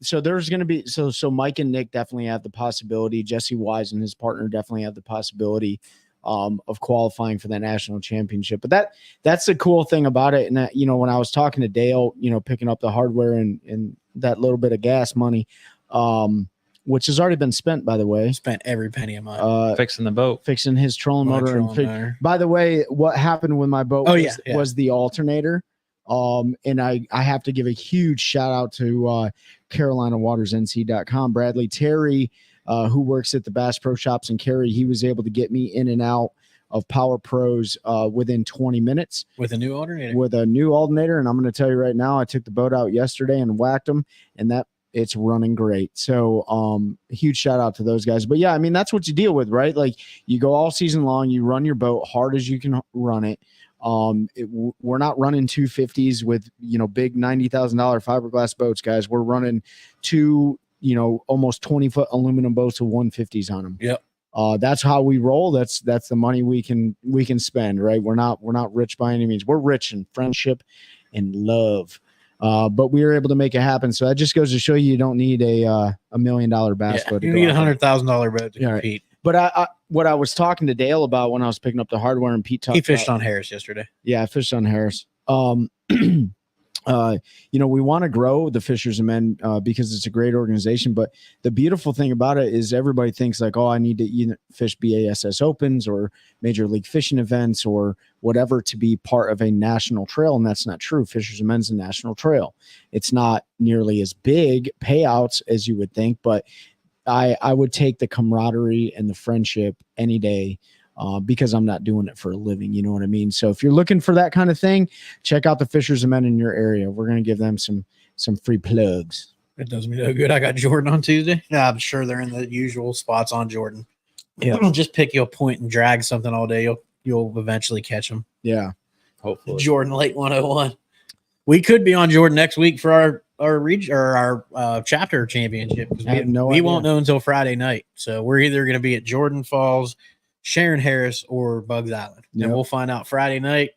so there's going to be, so Mike and Nick definitely have the possibility. Jesse Wise and his partner definitely have the possibility of qualifying for that national championship. But that's the cool thing about it. And that, when I was talking to Dale, picking up the hardware and that little bit of gas money, which has already been spent, by the way. Spent every penny of mine. Fixing the boat. Fixing his trolling motor. By the way, what happened with my boat was the alternator. And I have to give a huge shout out to CarolinaWatersNC.com. Bradley Terry, who works at the Bass Pro Shops in Cary, he was able to get me in and out of Power Pros within 20 minutes. With a new alternator. With a new alternator. And I'm going to tell you right now, I took the boat out yesterday and whacked them, and it's running great. So huge shout out to those guys. But yeah, I mean, that's what you deal with, right? Like you go all season long, you run your boat hard as you can run it. We're not running 250s with, big $90,000 fiberglass boats, guys. We're running two, almost 20-foot aluminum boats with 150s on them. Yep. That's how we roll. That's the money we can spend, right? We're not rich by any means. We're rich in friendship and love. But we were able to make it happen. So that just goes to show you don't need a $1 million bass boat. You need a $100,000 boat to compete. Right. But what I was talking to Dale about when I was picking up the hardware, and Pete talked. He fished on Harris yesterday. Yeah, I fished on Harris. We want to grow the Fishers and Men because it's a great organization. But the beautiful thing about it is everybody thinks like, oh, I need to either fish BASS Opens or Major League Fishing events or whatever to be part of a national trail. And that's not true. Fishers and Men's a national trail. It's not nearly as big payouts as you would think, but I would take the camaraderie and the friendship any day because I'm not doing it for a living. You know what I mean? So if you're looking for that kind of thing, check out the Fishers and Men in your area. We're going to give them some free plugs. It does me no good. I got Jordan on Tuesday. Yeah, I'm sure they're in the usual spots on Jordan. Yeah. Just pick you a point and drag something all day. You'll eventually catch them. Yeah. Hopefully. Jordan Lake 101. We could be on Jordan next week for our chapter championship because we won't know until Friday night. So we're either going to be at Jordan Falls, Sharon Harris, or Bugs Island, and we'll find out Friday night.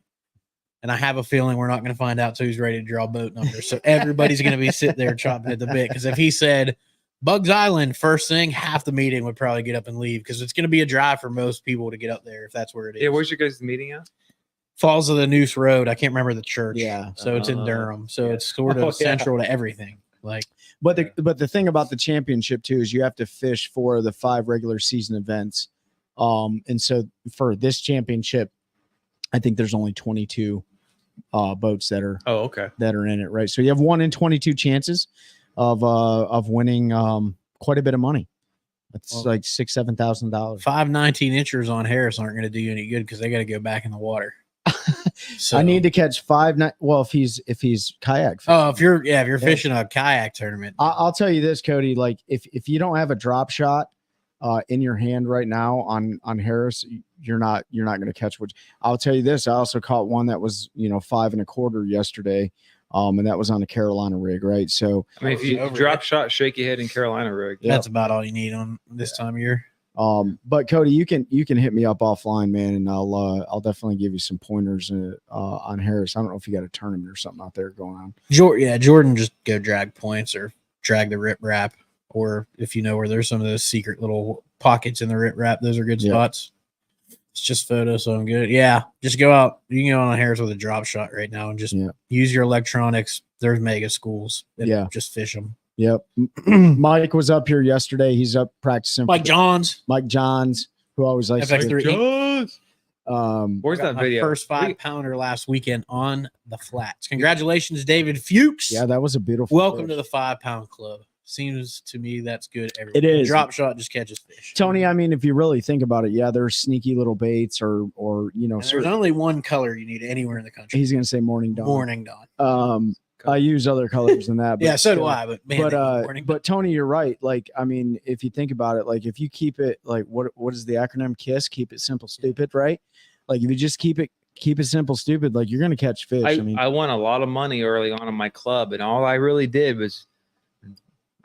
And I have a feeling we're not going to find out till he's ready to draw boat numbers. So everybody's going to be sitting there chomping at the bit because if he said Bugs Island first thing, half the meeting would probably get up and leave because it's going to be a drive for most people to get up there if that's where it is. Yeah, where's your guys' meeting at? Falls of the Noose Road. I can't remember the church. Yeah. So it's in Durham. So it's sort of central to everything. But the thing about the championship too is you have to fish for the 5 regular season events. And so for this championship, I think there's only 22 boats that are that are in it, right? So you have 1 in 22 chances of winning quite a bit of money. It's like $6,000-$7,000. 5 19-inchers on Harris aren't going to do you any good because they got to go back in the water. So I need to catch 5. Well, if he's kayak fishing. Oh, if you're fishing a kayak tournament, I'll tell you this, Cody. Like if you don't have a drop shot in your hand right now on Harris, you're not going to catch. Which I'll tell you this. I also caught one that was 5 1/4 yesterday. And that was on a Carolina rig, right? So I mean, if you drop shot, shake your head in Carolina rig, that's about all you need on this time of year. But Cody, you can hit me up offline, man, and I'll definitely give you some pointers on Harris. I don't know if you got a tournament or something out there going on. Jordan, just go drag points or drag the rip wrap, or if you know where there's some of those secret little pockets in the rip wrap, those are good spots. It's just photos, so I'm good. Yeah, just go out. You can go on Harris with a drop shot right now and just use your electronics. There's mega schools. Just fish them. Yep. Mike was up here yesterday. He's up practicing. Mike Johns, who always likes Johns. Where's that video? First 5-pounder last weekend on the flats. Congratulations, David Fuchs. Yeah, that was a beautiful. Welcome to the 5-pound club. Seems to me that's good. It is. Drop shot just catches fish. Tony, I mean, if you really think about it, there's sneaky little baits or there's only one color you need anywhere in the country. He's gonna say morning dawn. Morning dawn. I use other colors than that. But so do I. But but Tony, you're right. Like, I mean, if you think about it, like if you keep it like what is the acronym KISS? Keep it simple, stupid, right? Like if you just keep it simple, stupid, like you're gonna catch fish. I won a lot of money early on in my club, and all I really did was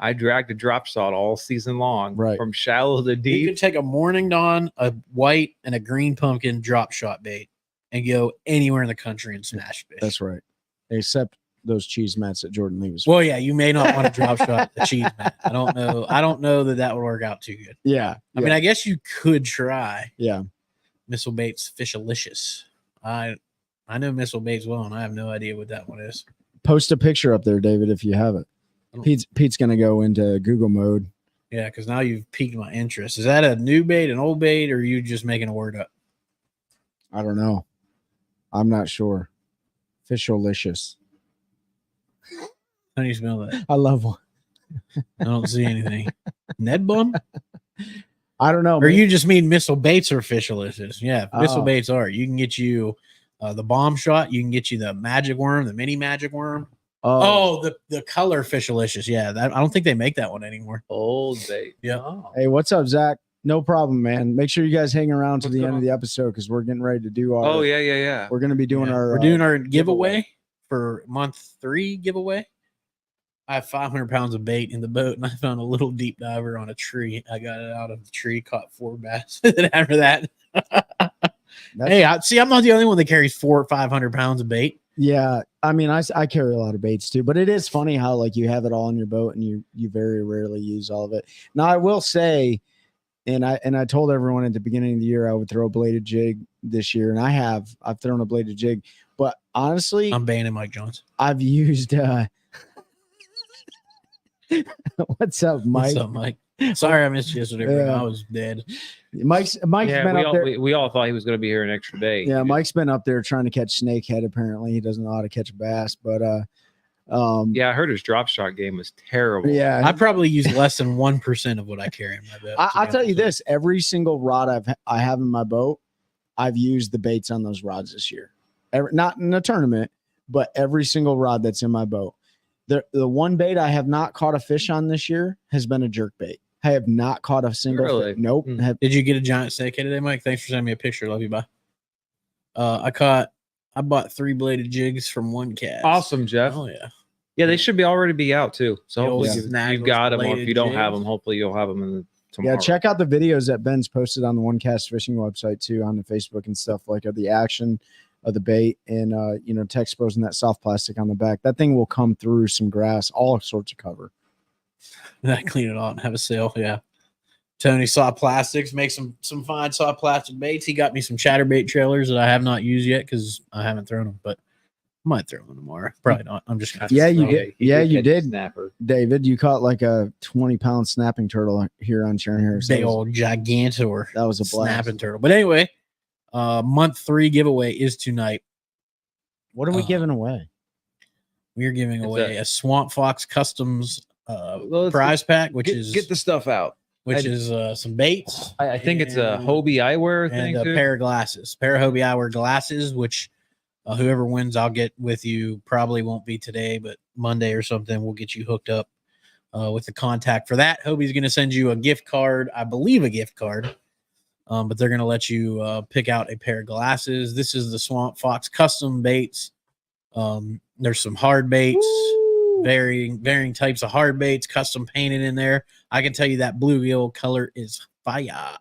I dragged a drop shot all season long, from shallow to deep. You could take a morning dawn, a white, and a green pumpkin drop shot bait, and go anywhere in the country and smash fish. That's right, except those cheese mats that Jordan Lee was. Well, yeah, you may not want to drop shot the cheese mat. I don't know that would work out too good. Yeah, I mean, I guess you could try. Yeah, Missile Baits Fishalicious. I know Missile Baits well, and I have no idea what that one is. Post a picture up there, David, if you have it. Pete's gonna go into Google mode. Yeah, because now you've piqued my interest. Is that a new bait, an old bait, or are you just making a word up? I don't know. I'm not sure. Fishalicious. How do you smell that? I love one. I don't see anything. Ned bum? I don't know. Or you just mean Missile Baits or Fishalicious? Yeah, Missile Baits are. You can get you the bomb shot. You can get you the magic worm, the mini magic worm. The color Fishalicious. Yeah, I don't think they make that one anymore. Old bait. Yeah. Oh. Hey, what's up, Zach? No problem, man. Make sure you guys hang around to the end of the episode because we're getting ready to do our. Oh yeah. We're going to be doing we're doing our giveaway for month 3 giveaway. I have 500 pounds of bait in the boat, and I found a little deep diver on a tree. I got it out of the tree, caught 4 bass. And after that, I'm not the only one that carries 400 or 500 pounds of bait. Yeah, I mean, I carry a lot of baits too, but it is funny how like you have it all in your boat and you very rarely use all of it. Now, I will say, and I told everyone at the beginning of the year I would throw a bladed jig this year, and I've thrown a bladed jig, but honestly, I'm banning Mike Jones. I've used. What's up, Mike? What's up, Mike? Sorry I missed you yesterday, bro. I was dead. Mike's been up there. We all thought he was going to be here an extra day. Yeah, Mike's been up there trying to catch snakehead. Apparently, he doesn't know how to catch a bass. But I heard his drop shot game was terrible. Yeah, I probably use less than 1% of what I carry in my boat. I'll tell you this: every single rod I have in my boat, I've used the baits on those rods this year. Not in a tournament, but every single rod that's in my boat. The one bait I have not caught a fish on this year has been a jerk bait. I have not caught a single fish. Nope. Did you get a giant snakehead today, Mike? Thanks for sending me a picture. Love you. Bye. I bought 3 bladed jigs from one cast. Awesome, Jeff. Oh yeah. Yeah, they should already be out too. So hopefully you've got them, or if you don't have them, hopefully you'll have them tomorrow. Yeah, check out the videos that Ben's posted on the One Cast Fishing website too, on the Facebook and stuff, like of the action of the bait and tech exposing that soft plastic on the back. That thing will come through some grass, all sorts of cover. I clean it out and have a sale. Yeah. Tony Soft Plastics makes some fine soft plastic baits. He got me some chatterbait trailers that I have not used yet because I haven't thrown them, but I might throw them tomorrow. Probably not. I'm just gonna you did. Yeah, you did. Snapper. David, you caught like a 20-pound snapping turtle here on Sharon Harris. Big old gigantor. That was a blast. Snapping turtle. But anyway, month 3 giveaway is tonight. What are we giving away? We're giving away a Swamp Fox Customs prize pack, which is get the stuff out. Which is some baits. I think it's a Hobie eyewear thing, and a pair of glasses, pair of Hobie eyewear glasses. Which whoever wins, I'll get with you. Probably won't be today, but Monday or something, we'll get you hooked up with the contact for that. Hobie's going to send you a gift card, I believe, a gift card. But they're going to let you pick out a pair of glasses. This is the Swamp Fox custom baits. There's some hard baits. Varying types of hard baits, custom painted in there. I can tell you that bluegill color is fire.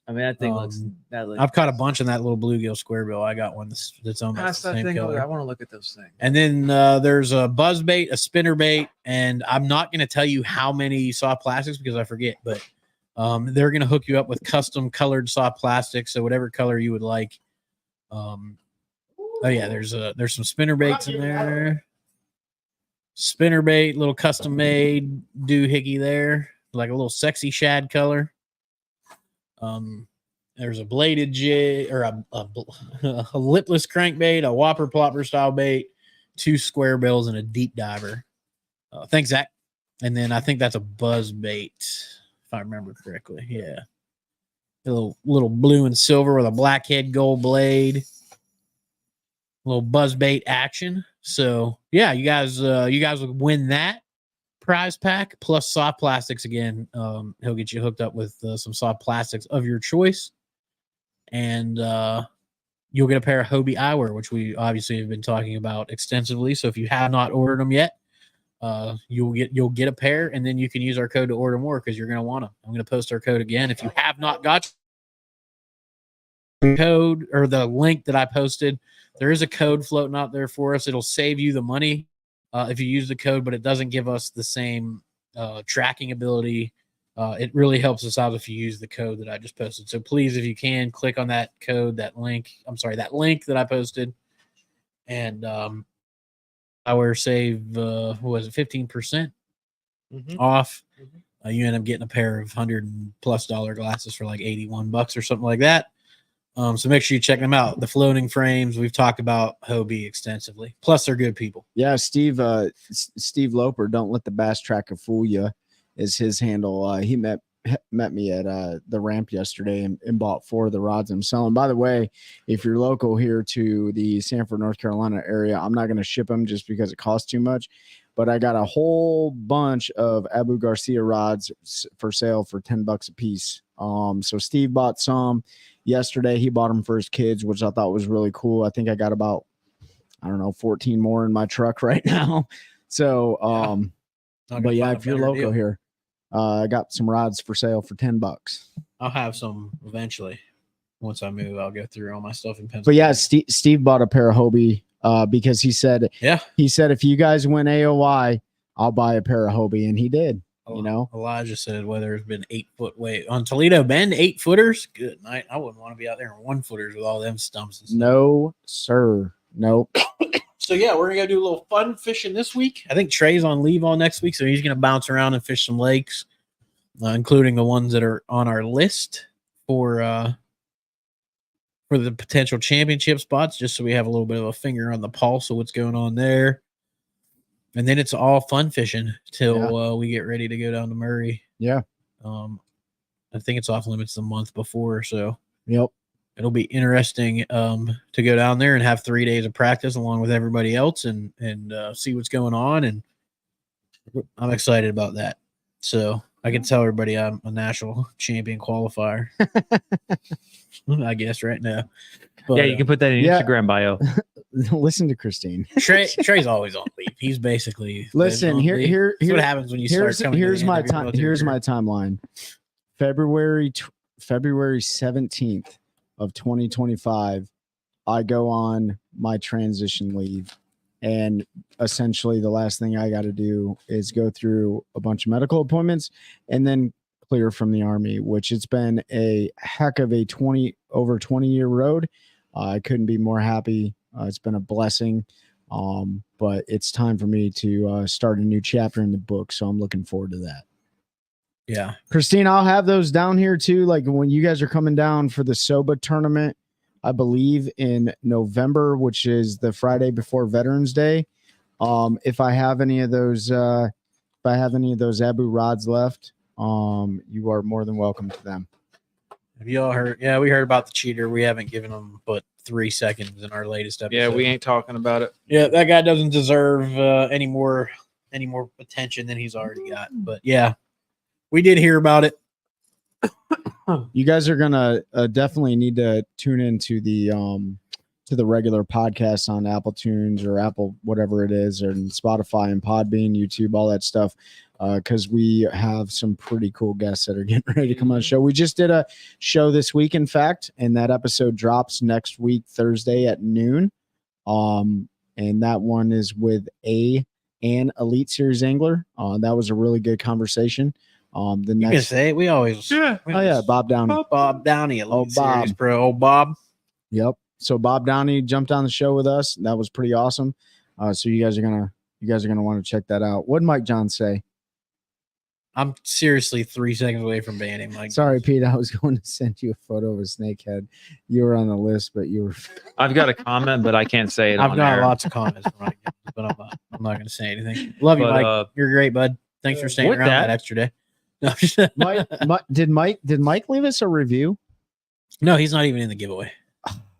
I mean, that thing looks. I've caught a bunch in that little bluegill square bill. I got one that's almost Pass the that same thing over color. there. I want to look at those things. And then there's a buzz bait, a spinner bait, and I'm not going to tell you how many soft plastics because I forget, but they're going to hook you up with custom colored soft plastics, so whatever color you would like. Oh yeah, there's some spinner baits in there. Spinner bait, little custom made doohickey there, like a little sexy shad color. There's a bladed jig or a lipless crankbait, a whopper plopper style bait, 2 square bills, and a deep diver. Thanks, Zach. And then I think that's a buzz bait, if I remember correctly. Yeah, a little blue and silver with a blackhead gold blade. A little buzz bait action. So yeah, you guys would win that prize pack plus soft plastics again. He'll get you hooked up with some soft plastics of your choice, and you'll get a pair of Hobie eyewear, which we obviously have been talking about extensively. So if you have not ordered them yet, you'll get a pair, and then you can use our code to order more because you're going to want them. I'm going to post our code again. If you have not got the code or the link that I posted, there is a code floating out there for us. It'll save you the money if you use the code, but it doesn't give us the same tracking ability. It really helps us out if you use the code that I just posted. So please, if you can, click on that code, that link that I posted, and our save, what was it, 15% off. You end up getting a pair of $100+ glasses for like $81 or something like that. So make sure you check them out. The floating frames, we've talked about Hobie extensively. Plus, they're good people. Yeah, Steve Loper, don't let the bass tracker fool you, is his handle. He met me at the ramp yesterday and bought 4 of the rods I'm selling. By the way, if you're local here to the Sanford, North Carolina area, I'm not going to ship them just because it costs too much. But I got a whole bunch of Abu Garcia rods for sale for $10 a piece. So Steve bought some yesterday. He bought them for his kids, which I thought was really cool. I think I got about, 14 more in my truck right now. So, but yeah, if you're local here, I got some rods for sale for $10. I'll have some eventually. Once I move, I'll go through all my stuff in Pennsylvania. But yeah, Steve bought a pair of Hobie because he said, if you guys win AOI, I'll buy a pair of Hobie, and he did. Elijah said whether it's been 8-foot weight on Toledo Bend, 8-footers. Good night. I wouldn't want to be out there in 1-footers with all them stumps and stuff. No, sir. Nope. So yeah, we're gonna go do a little fun fishing this week. I think Trey's on leave all next week, so he's gonna bounce around and fish some lakes, including the ones that are on our list for the potential championship spots, just so we have a little bit of a finger on the pulse of what's going on there. And then it's all fun fishing till we get ready to go down to Murray. Yeah. I think it's off limits the month before, so yep. It'll be interesting to go down there and have 3 days of practice along with everybody else and see what's going on. And I'm excited about that. So I can tell everybody I'm a national champion qualifier, I guess, right now. But, yeah, you can put that in your Instagram bio. Listen to Christine. Trey's always on leave. He's basically listen. Here's what happens when you start coming. Here's my time. Here's my timeline. February 17th of 2025, I go on my transition leave, and essentially the last thing I got to do is go through a bunch of medical appointments and then clear from the Army, which it's been a heck of a 20-year road. I couldn't be more happy. It's been a blessing, but it's time for me to start a new chapter in the book, so I'm looking forward to that. Yeah. Christine, I'll have those down here too. Like when you guys are coming down for the SOBA tournament, I believe in November, which is the Friday before Veterans Day. If I have any of those, Abu rods left, you are more than welcome to them. Have you all heard? Yeah, we heard about the cheater. We haven't given him but 3 seconds in our latest episode. Yeah, we ain't talking about it. Yeah, that guy doesn't deserve any more attention than he's already got. But yeah, we did hear about it. You guys are gonna definitely need to tune into the to the regular podcasts on Apple Tunes or Apple, whatever it is, or Spotify and Podbean, YouTube, all that stuff. Because we have some pretty cool guests that are getting ready to come on the show. We just did a show this week, in fact, and that episode drops next week, Thursday at noon. And that one is with an Elite Series angler. That was a really good conversation. The next, you can say it. We always, Bob Downey. Bob Downey, Elite Bob. Series Pro. Old Bob. Yep. So Bob Downey jumped on the show with us. That was pretty awesome. So you guys are gonna want to check that out. What did Mike John say? I'm seriously 3 seconds away from banning Mike. Sorry, Pete. I was going to send you a photo of a snakehead. You were on the list, but you were. I've got a comment, but I can't say it. I've got air. lots of comments, from Mike, but I'm not going to say anything. Love you, Mike. You're great, bud. Thanks for staying around that extra day. No, Did Mike leave us a review? No, he's not even in the giveaway.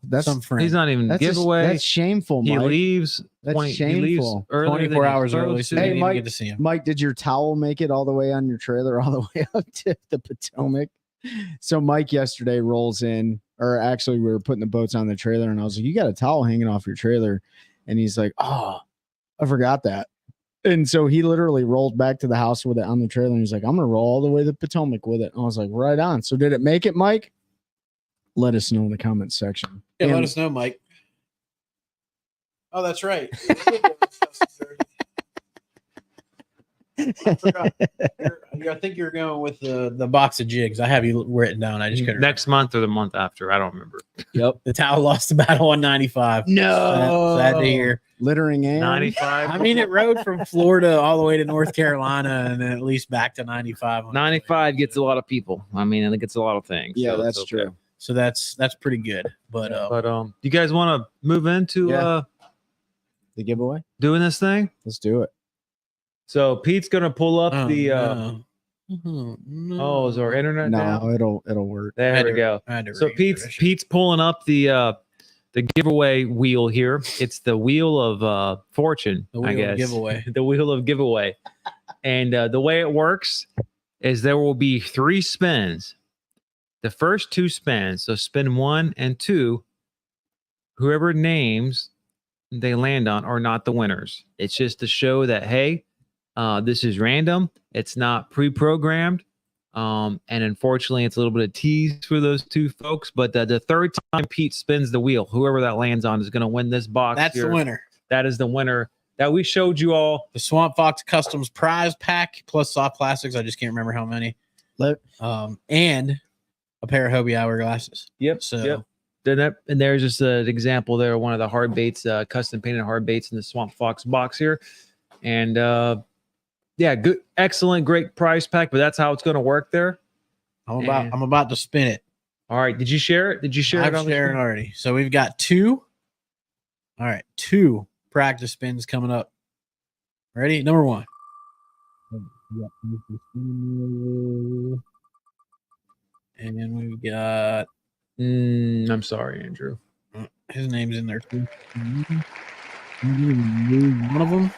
That's some friend. He's not even giveaway. That's shameful, Mike. He leaves. That's shameful. He leaves early 24 hours early, so hey, you Mike, get to see him. Mike, did your towel make it all the way on your trailer, all the way up to the Potomac? So Mike yesterday rolls in, or actually we were putting the boats on the trailer, and I was like, "You got a towel hanging off your trailer?" And he's like, "Oh, I forgot that." And so he literally rolled back to the house with it on the trailer, and he's like, "I'm gonna roll all the way to the Potomac with it." And I was like, "Right on." So did it make it, Mike? Let us know in the comments section. Yeah, And let us know, Mike. Oh, that's right. I forgot. I think you're going with the box of jigs. I have you written down. I just couldn't. Next month or the month after. I don't remember. Yep. The towel lost the battle on 95. No. Sad to hear. Littering and 95. I mean, it rode from Florida all the way to North Carolina and then at least back to 95. 95 gets a lot of people. I mean, it gets a lot of things. Yeah, so that's it's okay. true. So that's pretty good. But you guys want to move into the giveaway? Doing this thing? Let's do it. So Pete's gonna pull up the no. is our internet now? No, it'll work. There we go. So Pete's pulling up the giveaway wheel here. It's the wheel of fortune, I guess. Giveaway. The wheel of giveaway. And the way it works is there will be 3 spins. The first 2 spins, so spin 1 and 2, whoever names they land on are not the winners. It's just to show that, hey, this is random. It's not pre-programmed. And unfortunately, it's a little bit of tease for those 2 folks. But the third time Pete spins the wheel, whoever that lands on is going to win this box. That's here. the winner. That is the winner that we showed you all. The Swamp Fox Customs prize pack plus soft plastics. I just can't remember how many. And a pair of Hobie Hour glasses. Yep. So. Yep. And there's just an example there, one of the hard baits, custom painted hard baits in the Swamp Fox box here. And good, excellent, great prize pack, but that's how it's going to work there. I'm about to spin it. All right. Did you share it? I'm sharing already. So we've got 2. All right. 2 practice spins coming up. Ready? Number 1. And then we've got. I'm sorry, Andrew. His name's in there too. One of them.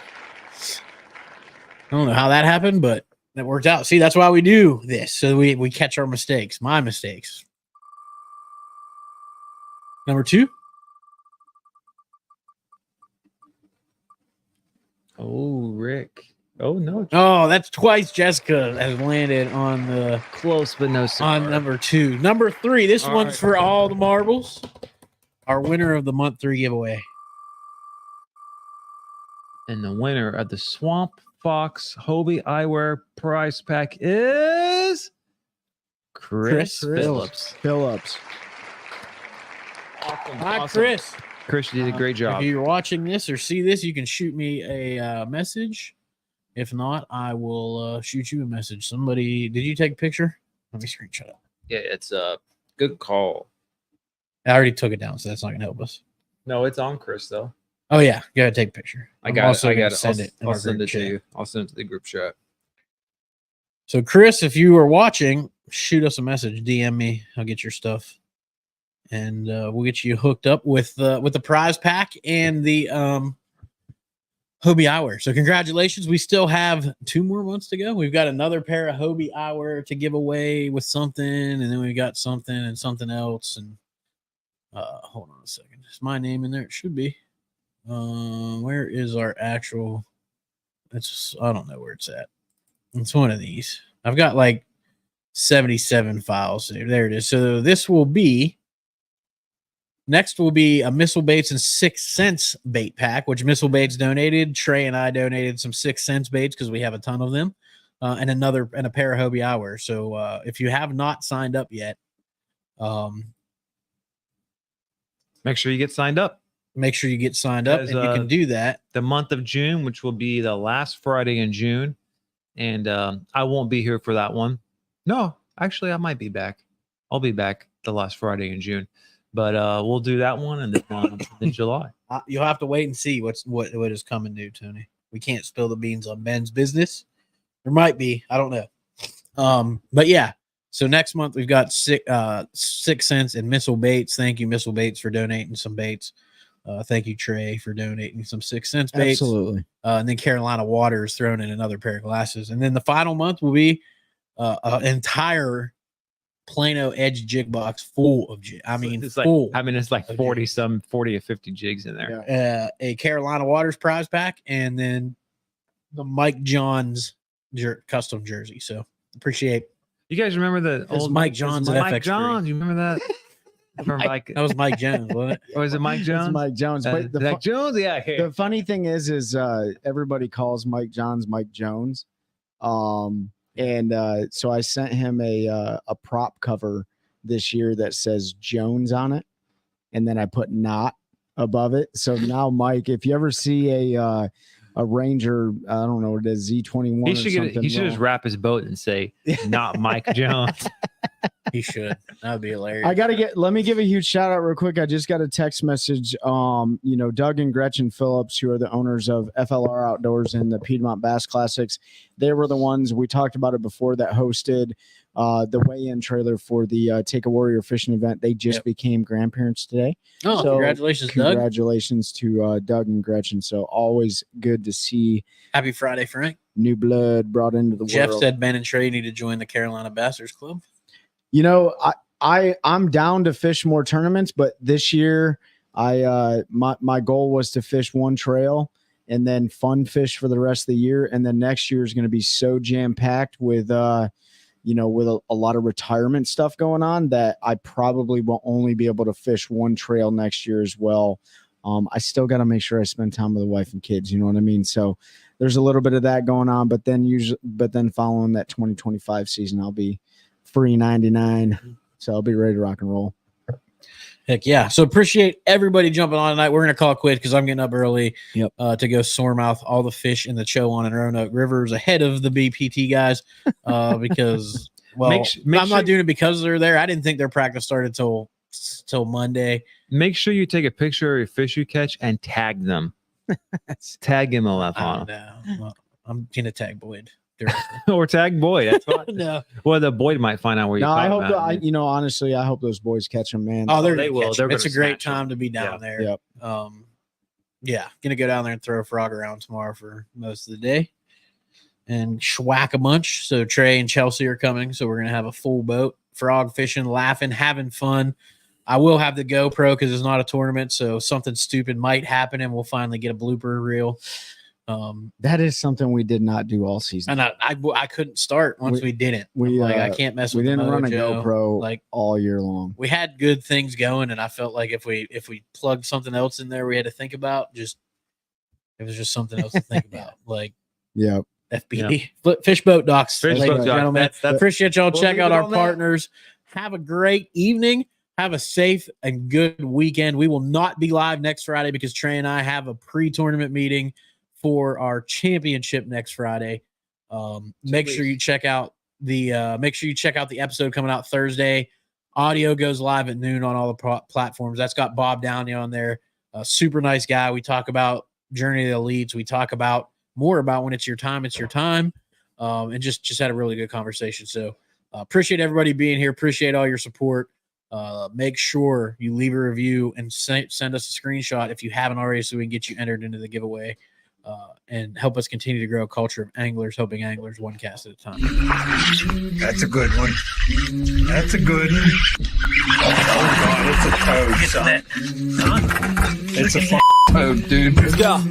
I don't know how that happened, but that worked out. See, that's why we do this. So we catch our mistakes. My mistakes. Number 2. Oh, Rick. Oh, no. Oh, that's twice Jessica has landed on the Close, but no cigar. on number 2. Number 3. This All one's right. for all the marbles. Our winner of the month 3 giveaway. And the winner of the Swamp Fox Hobie Eyewear prize pack is Chris Phillips. Hi, Chris. Chris, you did a great job. If you're watching this or see this, you can shoot me a message. If not, I will shoot you a message. Somebody, did you take a picture? Let me screenshot it. Yeah, it's a good call. I already took it down, so that's not going to help us. No, it's on Chris, though. Oh, yeah. Go ahead, take a picture. I got it. I'll I'll in I'll our send group it to chat. you. I'll send it to the group chat. So, Chris, if you are watching, shoot us a message. DM me. I'll get your stuff. And we'll get you hooked up with the prize pack and the Hobie Eyewear. So congratulations. We still have 2 more months to go. We've got another pair of Hobie Eyewear to give away with something, and then we've got something and something else. And Hold on a second. Is my name in there? It should be. Where is our actual? I don't know where it's at. It's one of these. I've got like 77 files. There it is. So this will be. Next will be a Missile Baits and 6 cents bait pack, which Missile Baits donated. Trey and I donated some 6 cents baits because we have a ton of them, and a pair of Hobie eyewear. So if you have not signed up yet, make sure you get signed up. Make sure you get signed up, and you can do that. The month of June, which will be the last Friday in June, and I won't be here for that one. No, actually, I might be back. I'll be back the last Friday in June, but we'll do that one and then in July. You'll have to wait and see what is coming new, Tony. We can't spill the beans on Ben's business. There might be, I don't know. But yeah. So next month we've got 6 cents and Missile Baits. Thank you, Missile Baits, for donating some baits. Thank you, Trey, for donating some 6 cents baits. Absolutely. And then Carolina Waters throwing in another pair of glasses. And then the final month will be an entire Plano Edge jig box full of jig. I mean, it's full. Like, it's like 40 or 50 jigs in there. Yeah. A Carolina Waters prize pack, and then the Mike Johns custom jersey. So appreciate. You guys remember the old Mike Johns at Mike FX3. Johns? You remember that? That was Mike Jones, wasn't it? Or was it Mike Jones? It's Mike Jones. But Mike Jones, yeah. The funny thing is everybody calls Mike Johns Mike Jones. So I sent him a prop cover this year that says Jones on it, and then I put not above it. So now, Mike, if you ever see a Ranger, I don't know what it is, Z21. He should just wrap his boat and say not Mike Jones. He should. That would be hilarious. Let me give a huge shout out real quick. I just got a text message. Doug and Gretchen Phillips, who are the owners of FLR Outdoors and the Piedmont Bass Classics. They were the ones, we talked about it before, that hosted the weigh-in trailer for the Take a Warrior fishing event. They just became grandparents today. Oh, so congratulations, Doug. Congratulations to Doug and Gretchen. So always good to see. Happy Friday, Frank. New blood brought into the Jeff world. said Ben and Trey need to join the Carolina Bassers Club. I'm down to fish more tournaments, but this year my goal was to fish one trail and then fun fish for the rest of the year. And then next year is going to be so jam packed with a lot of retirement stuff going on that I probably will only be able to fish one trail next year as well. I still got to make sure I spend time with the wife and kids. You know what I mean? So there's a little bit of that going on, but then following that 2025 season, I'll be free 99. So I'll be ready to rock and roll. Heck yeah. So appreciate everybody jumping on tonight. We're going to call it quits because I'm getting up early to go sourmouth all the fish in the Chowan and Roanoke Rivers ahead of the BPT guys because, I'm not doing it because they're there. I didn't think their practice started till Monday. Make sure you take a picture of your fish you catch and tag them. Tag him on well, I'm going to tag Boyd. Or tag Boyd. That's fine. No. Well, the Boyd might find out where you. No, I hope. Honestly, I hope those boys catch them, man. Oh, they will. It's a great time to be down there. Yep. Gonna go down there and throw a frog around tomorrow for most of the day, and schwack a bunch. So Trey and Chelsea are coming, so we're gonna have a full boat, frog fishing, laughing, having fun. I will have the GoPro because it's not a tournament, so something stupid might happen, and we'll finally get a blooper reel. That is something we did not do all season, and I couldn't start once we didn't. I can't mess with. We didn't run a Mojo. GoPro all year long. We had good things going, and I felt like if we plugged something else in there, we had to think about. It was just something else to think about. Like, FBD, Fish Boat Docks, ladies and gentlemen. Appreciate y'all. Check out our partners. Have a great evening. Have a safe and good weekend. We will not be live next Friday because Trey and I have a pre-tournament meeting for our championship next Friday. Make sure you check out the episode coming out Thursday. Audio goes live at noon on all the platforms. That's got Bob Downey on there. A super nice guy. We talk about Journey to the Elites. We talk about more about when it's your time, and just had a really good conversation. So appreciate everybody being here. Appreciate all your support. Make sure you leave a review and send us a screenshot if you haven't already so we can get you entered into the giveaway. and help us continue to grow a culture of anglers helping anglers one cast at a time. That's a good one. That's a good one. Oh God, it's a toad, son. It's a toad, dude. Let's go.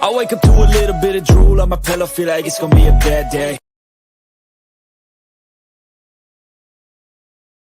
I wake up to a little bit of drool on my pillow, feel like it's gonna be a bad day.